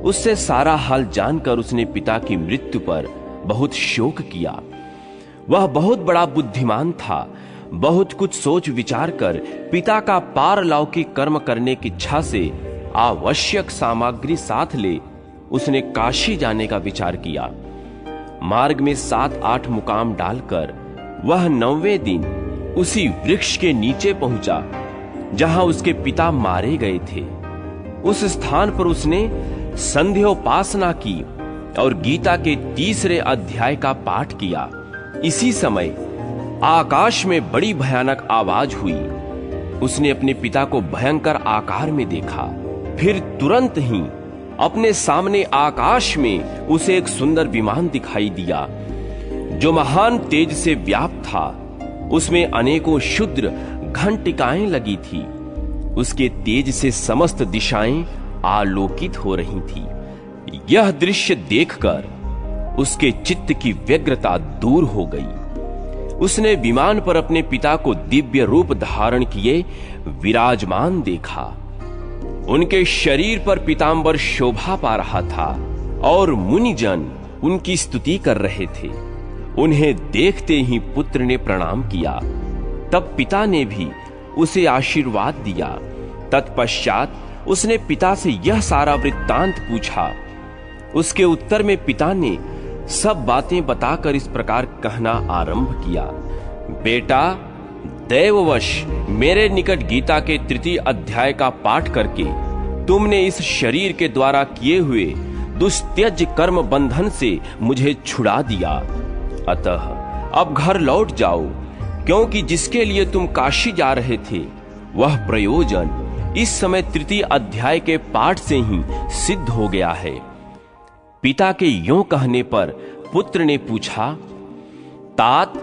A: उससे सारा हाल जानकर उसने पिता की मृत्यु पर बहुत शोक किया। वह बहुत बड़ा बुद्धिमान था। बहुत कुछ सोच विचार कर पिता का पारलौकिक कर्म करने की इच्छा से आवश्यक सामग्री साथ ले उसने काशी जाने का विचार किया। मार्ग में 7-8 मुकाम डालकर वह 9वें दिन उसी वृक्ष के नीचे पहुंचा जहां उसके पिता मारे गए थे। उस स्थान पर उसने संध्योपासना की और गीता के तीसरे अध्याय का पाठ किया। इसी समय आकाश में बड़ी भयानक आवाज हुई। उसने अपने पिता को भयंकर आकार में देखा। फिर तुरंत ही अपने सामने आकाश में उसे एक सुंदर विमान दिखाई दिया, जो महान तेज से व्याप्त था। उसमें अनेकों क्षुद्र घंटिकाएं लगी थी। उसके तेज से समस्त दिशाएं आलोकित हो रही थी। यह दृश्य देखकर उसके चित्त की व्यग्रता दूर हो गई। उसने विमान पर अपने पिता को दिव्य रूप धारण किए विराजमान देखा। उनके शरीर पर पीतांबर शोभा पा रहा था और मुनिजन उनकी स्तुति कर रहे थे। उन्हें देखते ही पुत्र ने प्रणाम किया। तब पिता ने भी उसे आशीर्वाद दिया। तत्पश्चात उसने पिता से यह सारा वृत्तांत पूछा। उसके उत्तर में पिता ने सब बातें बताकर इस प्रकार कहना आरंभ किया, बेटा, दैववश मेरे निकट गीता के तृतीय अध्याय का पाठ करके तुमने इस शरीर के द्वारा किए हुए दुस्त्यज कर्म बंधन से मुझे छुड़ा दिया। अतः अब घर लौट जाओ, क्योंकि जिसके लिए तुम काशी जा रहे थे वह प्रयोजन इस समय तृतीय अध्याय के पाठ से ही सिद्ध हो गया है। पिता के यों कहने पर पुत्र ने पूछा, तात,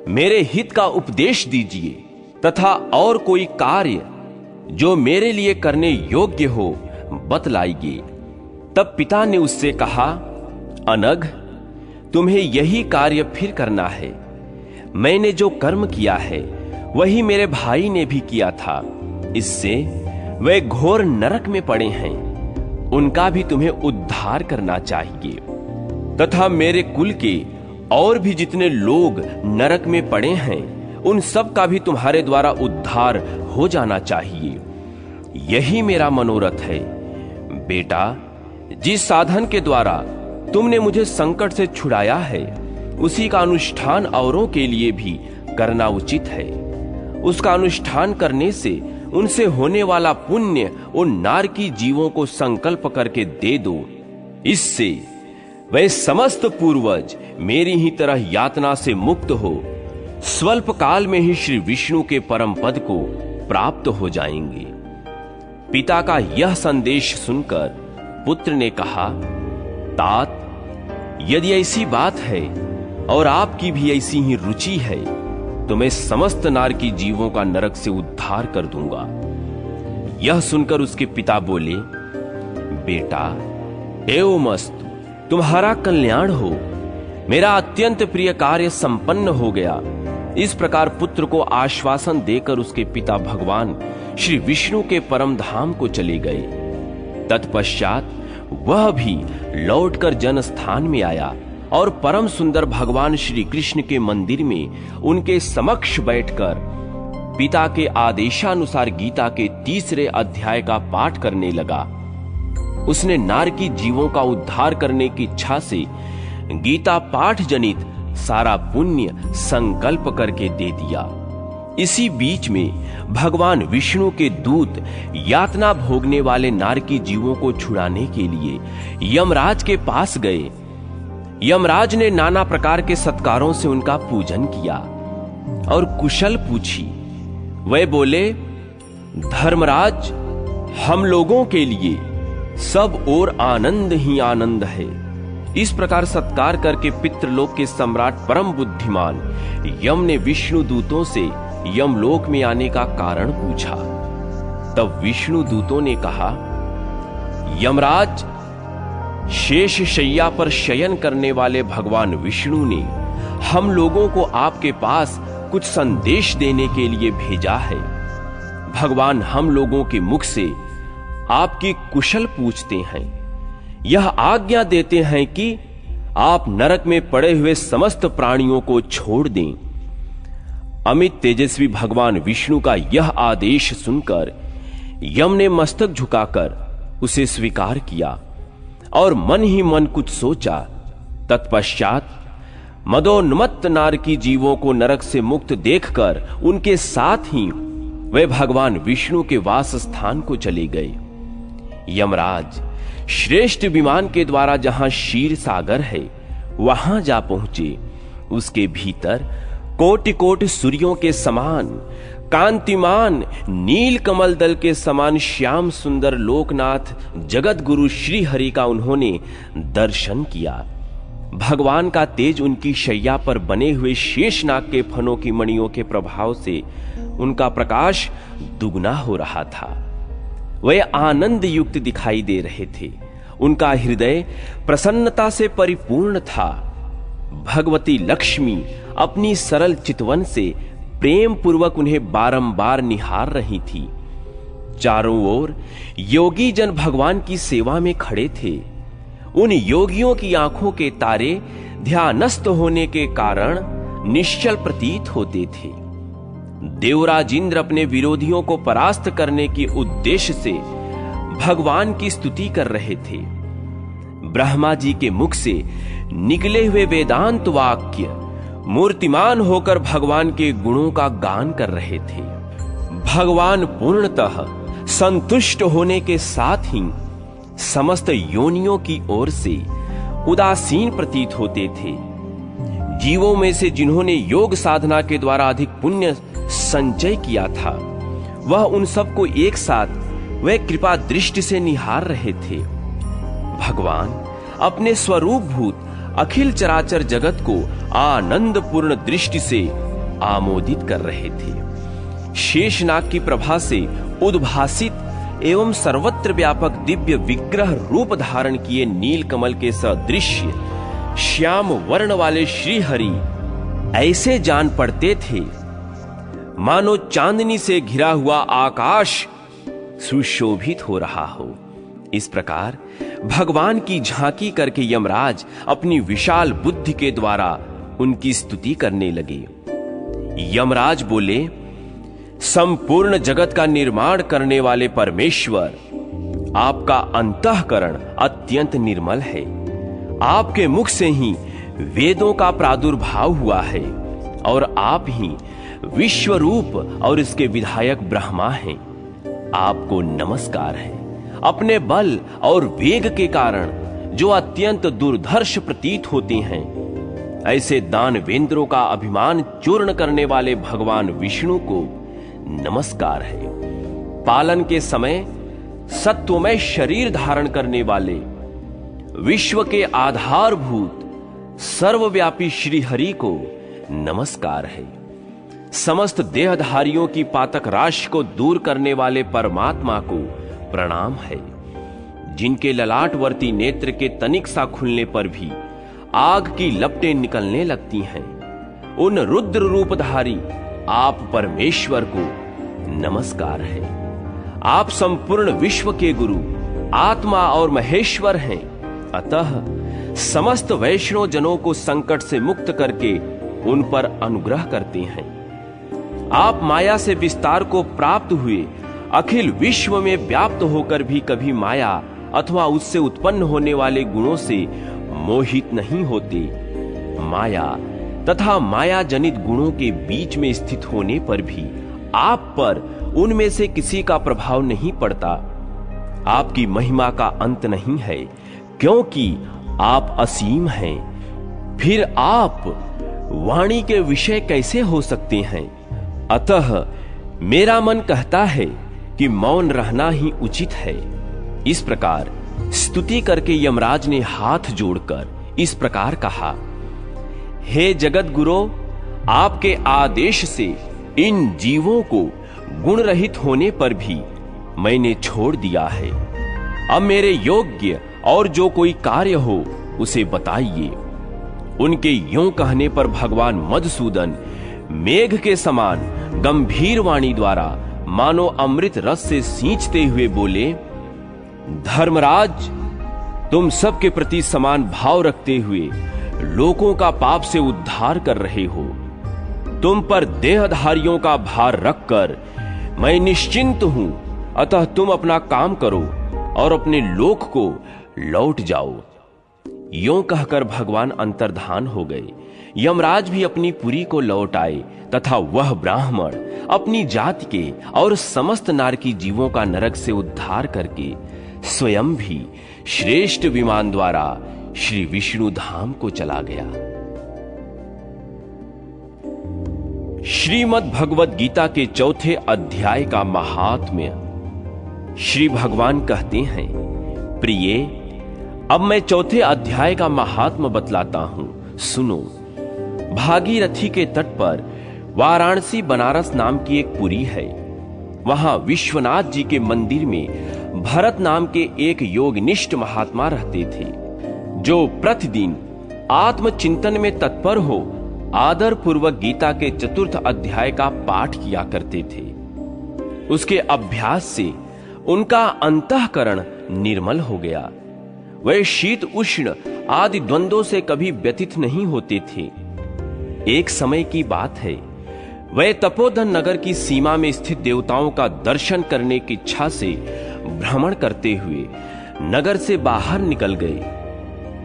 A: मेरे हित का उपदेश दीजिए तथा और कोई कार्य जो मेरे लिए करने योग्य हो बतलाइए। तब पिता ने उससे कहा, अनघ, तुम्हें यही कार्य फिर करना है। मैंने जो कर्म किया है वही मेरे भाई ने भी किया था। इससे वे घोर नरक में पड़े हैं। उनका भी तुम्हें उद्धार करना चाहिए तथा मेरे कुल के और भी जितने लोग नरक में पड़े हैं उन सब का भी तुम्हारे द्वारा उद्धार हो जाना चाहिए। यही मेरा मनोरथ है। बेटा, जिस साधन के द्वारा तुमने मुझे संकट से छुड़ाया है उसी का अनुष्ठान औरों के लिए भी करना उचित है। उसका अनुष्ठान करने से उनसे होने वाला पुण्य उन नारकी जीवों को संकल्प करके दे दो। इससे वे समस्त पूर्वज मेरी ही तरह यातना से मुक्त हो स्वल्प काल में ही श्री विष्णु के परम पद को प्राप्त हो जाएंगे। पिता का यह संदेश सुनकर पुत्र ने कहा, तात, यदि ऐसी बात है और आपकी भी ऐसी ही रुचि है तो मैं समस्त नारकी जीवों का नरक से उद्धार कर दूंगा। यह सुनकर उसके पिता बोले, बेटा, एवमस्तु, तुम्हारा कल्याण हो। मेरा अत्यंत प्रिय कार्य संपन्न हो गया। इस प्रकार पुत्र को आश्वासन देकर उसके पिता भगवान श्री विष्णु के परम धाम को चले गए। तत्पश्चात वह भी लौटकर जन स्थान में आया और परम सुंदर भगवान श्री कृष्ण के मंदिर में उनके समक्ष बैठकर पिता के आदेशानुसार गीता के 3 अध्याय का पाठ करने लगा। उसने नारकी जीवों का उद्धार करने की इच्छा से गीता पाठ जनित सारा पुण्य संकल्प करके दे दिया। इसी बीच में भगवान विष्णु के दूत यातना भोगने वाले नारकी जीवों को छुड़ाने के लिए यमराज के पास गए। यमराज ने नाना प्रकार के सत्कारों से उनका पूजन किया और कुशल पूछी। वे बोले, धर्मराज, हम लोगों के लिए सब और आनंद ही आनंद है। इस प्रकार सत्कार करके पितृलोक के सम्राट परम बुद्धिमान यम ने विष्णु दूतों से यमलोक में आने का कारण पूछा। तब विष्णु दूतों ने कहा, यमराज, शेष शैया पर शयन करने वाले भगवान विष्णु ने हम लोगों को आपके पास कुछ संदेश देने के लिए भेजा है। भगवान हम लोगों के मुख से आपकी कुशल पूछते हैं। यह आज्ञा देते हैं कि आप नरक में पड़े हुए समस्त प्राणियों को छोड़ दें। अमित तेजस्वी भगवान विष्णु का यह आदेश सुनकर यम ने मस्तक झुकाकर उसे स्वीकार किया और मन ही मन कुछ सोचा। तत्पश्चात मदोन्मत्त नारकी जीवों को नरक से मुक्त देखकर उनके साथ ही वे भगवान विष्णु के वास स्थान को चले गए। यमराज श्रेष्ठ विमान के द्वारा जहां क्षीर सागर है वहां जा पहुंचे। उसके भीतर कोटि कोटि सूर्यों के समान कांतिमान नील कमल दल के समान श्याम सुंदर लोकनाथ जगत गुरु श्री हरि का उन्होंने दर्शन किया। भगवान का तेज उनकी शैया पर बने हुए शेषनाग के फनों की मणियों के प्रभाव से उनका प्रकाश दुगना हो रहा था। वे आनंद युक्त दिखाई दे रहे थे। उनका हृदय प्रसन्नता से परिपूर्ण था। भगवती लक्ष्मी अपनी सरल चितवन से प्रेम पूर्वक उन्हें बारंबार निहार रही थी। चारों ओर योगी जन भगवान की सेवा में खड़े थे। उन योगियों की आंखों के तारे ध्यानस्थ होने के कारण निश्चल प्रतीत होते थे। देवराज इंद्र अपने विरोधियों को परास्त करने के उद्देश्य से भगवान की स्तुति कर रहे थे। ब्रह्मा जी के मुख से निकले हुए वेदांत वाक्य मूर्तिमान होकर भगवान के गुणों का गान कर रहे थे। भगवान पूर्णतः संतुष्ट होने के साथ ही समस्त योनियों की ओर से उदासीन प्रतीत होते थे। जीवों में से जिन्होंने योग साधना के द्वारा अधिक पुण्य संचय किया था वह उन सबको एक साथ वे कृपा दृष्टि से निहार रहे थे। भगवान अपने स्वरूप भूत अखिल चराचर जगत को आनंद पूर्ण दृष्टि से आमोदित कर रहे थे। शेषनाग की प्रभा से उद्भासित एवं सर्वत्र व्यापक दिव्य विग्रह रूप धारण किए नील कमल के सदृश्य श्याम वर्ण वाले श्री हरि ऐसे जान पड़ते थे मानो चांदनी से घिरा हुआ आकाश सुशोभित हो रहा हो। इस प्रकार भगवान की झांकी करके यमराज अपनी विशाल बुद्धि के द्वारा उनकी स्तुति करने लगे। यमराज बोले, संपूर्ण जगत का निर्माण करने वाले परमेश्वर, आपका अंतःकरण अत्यंत निर्मल है। आपके मुख से ही वेदों का प्रादुर्भाव हुआ है और आप ही विश्व रूप और इसके विधायक ब्रह्मा हैं। आपको नमस्कार है। अपने बल और वेग के कारण जो अत्यंत दुर्धर्ष प्रतीत होते हैं, ऐसे दानवेंद्रों का अभिमान चूर्ण करने वाले भगवान विष्णु को नमस्कार है। पालन के समय सत्वमय शरीर धारण करने वाले, विश्व के आधारभूत सर्वव्यापी श्री हरि को नमस्कार है। समस्त देहधारियों की पातक राशि को दूर करने वाले परमात्मा को प्रणाम है। जिनके ललाटवर्ती नेत्र के तनिक सा खुलने पर भी आग की लपटें निकलने लगती हैं, उन रुद्र रूपधारी आप परमेश्वर को नमस्कार है। आप संपूर्ण विश्व के गुरु, आत्मा और महेश्वर हैं। अतः समस्त वैष्णव जनों को संकट से मुक्त करके उन पर अनुग्रह करते हैं। आप माया से विस्तार को प्राप्त हुए अखिल विश्व में व्याप्त होकर भी कभी माया अथवा उससे उत्पन्न होने वाले गुणों से मोहित नहीं होते। माया तथा माया जनित गुणों के बीच में स्थित होने पर भी आप पर उनमें से किसी का प्रभाव नहीं पड़ता। आपकी महिमा का अंत नहीं है, क्योंकि आप असीम हैं। फिर आप वाणी के विषय कैसे हो सकते हैं? अतः मेरा मन कहता है कि मौन रहना ही उचित है। इस प्रकार स्तुति करके यमराज ने हाथ जोड़कर इस प्रकार कहा, हे जगत गुरु, आपके आदेश से इन जीवों को गुण रहित होने पर भी मैंने छोड़ दिया है। अब मेरे योग्य और जो कोई कार्य हो उसे बताइए। उनके यूं कहने पर भगवान मधुसूदन मेघ के समान गंभीर वाणी द्वारा मानो अमृत रस से सींचते हुए बोले, धर्मराज, तुम सबके प्रति समान भाव रखते हुए लोगों का पाप से उद्धार कर रहे हो। तुम पर देहधारियों का भार रखकर मैं निश्चिंत हूं। अतः तुम अपना काम करो और अपने लोक को लौट जाओ। यों कहकर भगवान अंतर्धान हो गए। यमराज भी अपनी पुरी को लौट आए तथा वह ब्राह्मण अपनी जाति के और समस्त नारकी जीवों का नरक से उद्धार करके स्वयं भी श्रेष्ठ विमान द्वारा श्री विष्णु धाम को चला गया। श्रीमद् भगवद गीता के चौथे अध्याय का महात्म्य। श्री भगवान कहते हैं, प्रिय, अब मैं चौथे अध्याय का महात्म्य बतलाता हूं, सुनो। भागीरथी के तट पर वाराणसी बनारस नाम की एक पुरी है। वहां विश्वनाथ जी के मंदिर में भरत नाम के एक योगनिष्ठ महात्मा रहते थे, जो प्रतिदिन आत्मचिंतन में तत्पर हो आदर पूर्वक गीता के चतुर्थ अध्याय का पाठ किया करते थे। उसके अभ्यास से उनका अंतःकरण निर्मल हो गया। वे शीत उष्ण आदि द्वंद्वों से कभी व्यथित नहीं होते थे। एक समय की बात है, वे तपोधन नगर की सीमा में स्थित देवताओं का दर्शन करने की इच्छा से भ्रमण करते हुए नगर से बाहर निकल गए।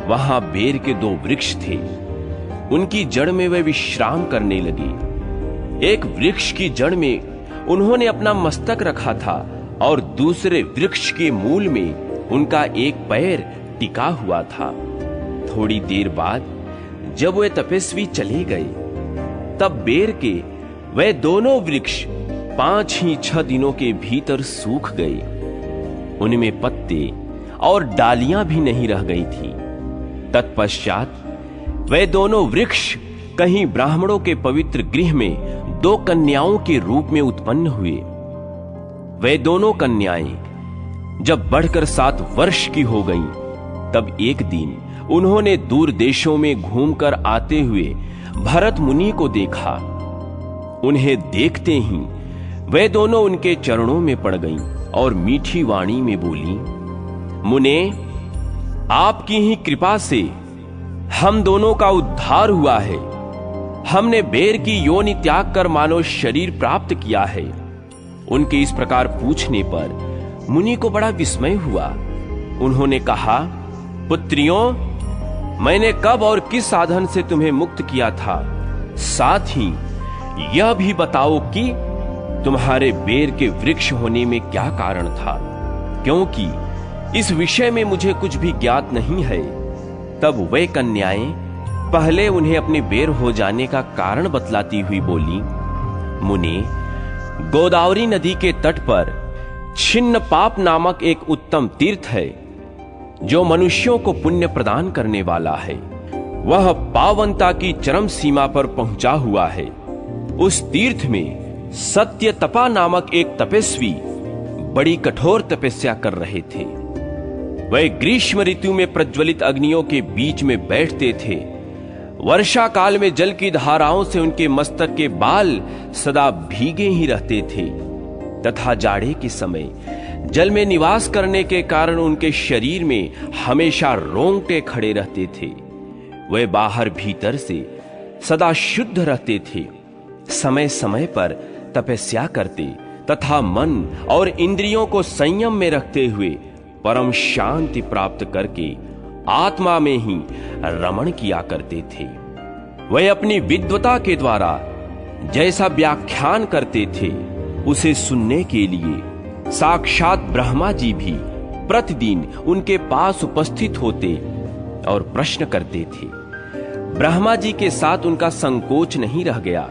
A: वहां बेर के 2 वृक्ष थे। उनकी जड़ में वे विश्राम करने लगे। एक वृक्ष की जड़ में उन्होंने अपना मस्तक रखा था और दूसरे वृक्ष के मूल में उनका एक पैर टिका हुआ था। थोड़ी देर बाद जब वे तपस्वी चले गए, तब बेर के वे दोनों वृक्ष 5-6 दिनों के भीतर सूख गए। उनमें पत्ते और डालियां भी नहीं रह गई थी। तत्पश्चात वे दोनों वृक्ष कहीं ब्राह्मणों के पवित्र गृह में 2 कन्याओं के रूप में उत्पन्न हुए। वे दोनों कन्याएं जब बढ़कर 7 वर्ष की हो गईं, तब एक दिन उन्होंने दूर देशों में घूमकर आते हुए भरत मुनि को देखा। उन्हें देखते ही वे दोनों उनके चरणों में पड़ गईं और मीठी वाणी में बोली, मुने, आपकी ही कृपा से हम दोनों का उद्धार हुआ है। हमने बेर की योनि त्याग कर मानव शरीर प्राप्त किया है। उनके इस प्रकार पूछने पर मुनि को बड़ा विस्मय हुआ। उन्होंने कहा, पुत्रियों, मैंने कब और किस साधन से तुम्हें मुक्त किया था? साथ ही यह भी बताओ कि तुम्हारे बेर के वृक्ष होने में क्या कारण था, क्योंकि इस विषय में मुझे कुछ भी ज्ञात नहीं है। तब वे कन्याएं पहले उन्हें अपने बेर हो जाने का कारण बतलाती हुई बोली, मुनि, गोदावरी नदी के तट पर छिन्न पाप नामक एक उत्तम तीर्थ है, जो मनुष्यों को पुण्य प्रदान करने वाला है। वह पावनता की चरम सीमा पर पहुंचा हुआ है। उस तीर्थ में सत्य तपा नामक एक तपस्वी बड़ी कठोर तपस्या कर रहे थे। वह ग्रीष्म ऋतु में प्रज्वलित अग्नियों के बीच में बैठते थे। वर्षा काल में जल की धाराओं से उनके मस्तक के बाल सदा भीगे ही रहते थे तथा जाड़े के समय जल में निवास करने के कारण उनके शरीर में हमेशा रोंगटे खड़े रहते थे। वे बाहर भीतर से सदा शुद्ध रहते थे। समय समय पर तपस्या करते तथा मन और इंद्रियों को संयम में रखते हुए परम शांति प्राप्त करके आत्मा में ही रमण किया करते थे। वे अपनी विद्वता के द्वारा जैसा व्याख्यान करते थे उसे सुनने के लिए साक्षात ब्रह्मा जी भी प्रतिदिन उनके पास उपस्थित होते और प्रश्न करते थे। ब्रह्मा जी के साथ उनका संकोच नहीं रह गया,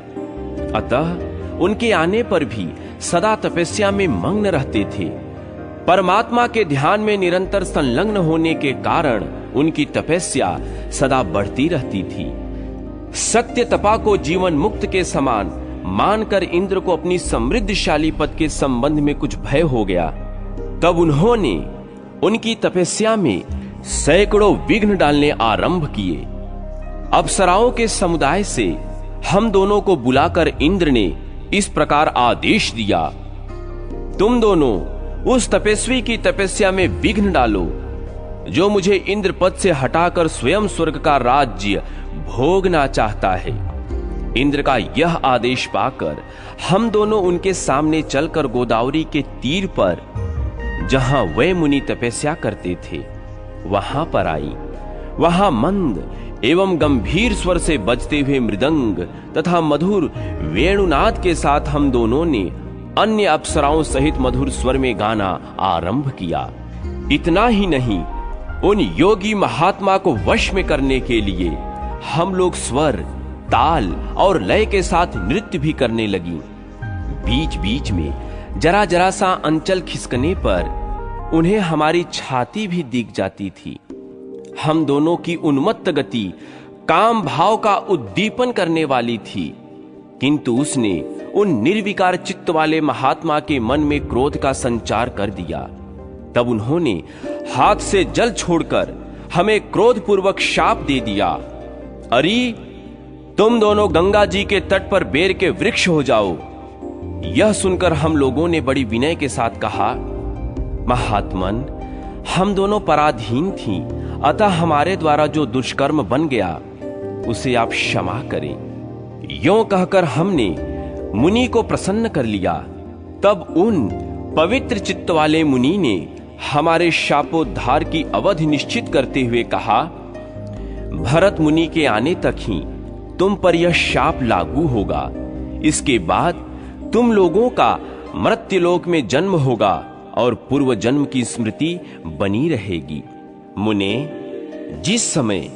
A: अतः उनके आने पर भी सदा तपस्या में मग्न रहते थे। परमात्मा के ध्यान में निरंतर संलग्न होने के कारण उनकी तपस्या सदा बढ़ती रहती थी। सत्य तपा को जीवन मुक्त के समान मानकर इंद्र को अपनी समृद्धशाली पद के संबंध में कुछ भय हो गया। तब उन्होंने उनकी तपस्या में सैकड़ों विघ्न डालने आरंभ किए। अप्सराओं के समुदाय से हम दोनों को बुलाकर इंद्र ने इस प्रकार आदेश दिया, तुम दोनों उस तपस्वी की तपस्या में विघ्न डालो जो मुझे इंद्र पद से हटाकर स्वयं स्वर्ग का राज्य भोगना चाहता है। इंद्र का यह आदेश पाकर हम दोनों उनके सामने चलकर गोदावरी के तीर पर, जहां वे मुनि तपस्या करते थे, वहां पर आई। वहां मंद एवं गंभीर स्वर से बजते हुए मृदंग तथा मधुर वेणुनाद के साथ हम दोनों ने अन्य अप्सराओं सहित मधुर स्वर में गाना आरंभ किया। इतना ही नहीं, उन योगी महात्मा को वश में करने के लिए हम लोग स्वर, ताल और लय के साथ नृत्य भी करने लगी। बीच बीच में जरा जरा सा अंचल खिसकने पर उन्हें हमारी छाती भी दिख जाती थी। हम दोनों की उन्मत्त गति काम भाव का उद्दीपन करने वाली थी, किंतु उसने उन निर्विकार चित्त वाले महात्मा के मन में क्रोध का संचार कर दिया। तब उन्होंने हाथ से जल छोड़कर हमें क्रोधपूर्वक शाप दे दिया, अरे तुम दोनों गंगा जी के तट पर बेर के वृक्ष हो जाओ। यह सुनकर हम लोगों ने बड़ी विनय के साथ कहा, महात्मन, हम दोनों पराधीन थी, अतः हमारे द्वारा जो दुष्कर्म बन गया उसे आप क्षमा करें। यों कहकर हमने मुनि को प्रसन्न कर लिया। तब उन पवित्र चित्त वाले मुनि ने हमारे शापोद्धार की अवधि निश्चित करते हुए कहा, भरत मुनि के आने तक ही तुम पर यह शाप लागू होगा। इसके बाद तुम लोगों का मर्त्यलोक में जन्म होगा और पूर्व जन्म की स्मृति बनी रहेगी। मुने, जिस समय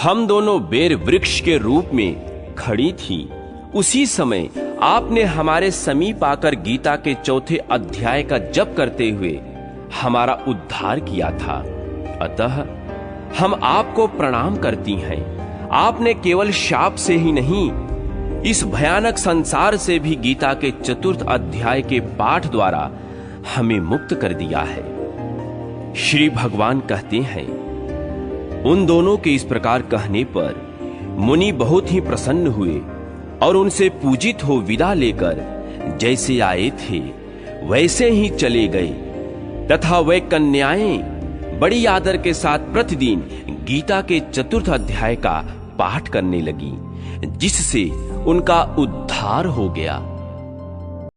A: हम दोनों बेर वृक्ष के रूप में खड़ी थी, उसी समय आपने हमारे समीप आकर गीता के 4थे अध्याय का जप करते हुए हमारा उद्धार किया था। अतः हम आपको प्रणाम करती हैं। आपने केवल शाप से ही नहीं, इस भयानक संसार से भी गीता के 4th अध्याय के पाठ द्वारा हमें मुक्त कर दिया है। श्री भगवान कहते हैं, उन दोनों के इस प्रकार कहने पर मुनि बहुत ही प्रसन्न हुए और उनसे पूजित हो विदा लेकर जैसे आए थे वैसे ही चले गए तथा वे कन्याएं बड़ी आदर के साथ प्रतिदिन गीता के 4th अध्याय का पाठ करने लगी। जिससे उनका उद्धार हो गया।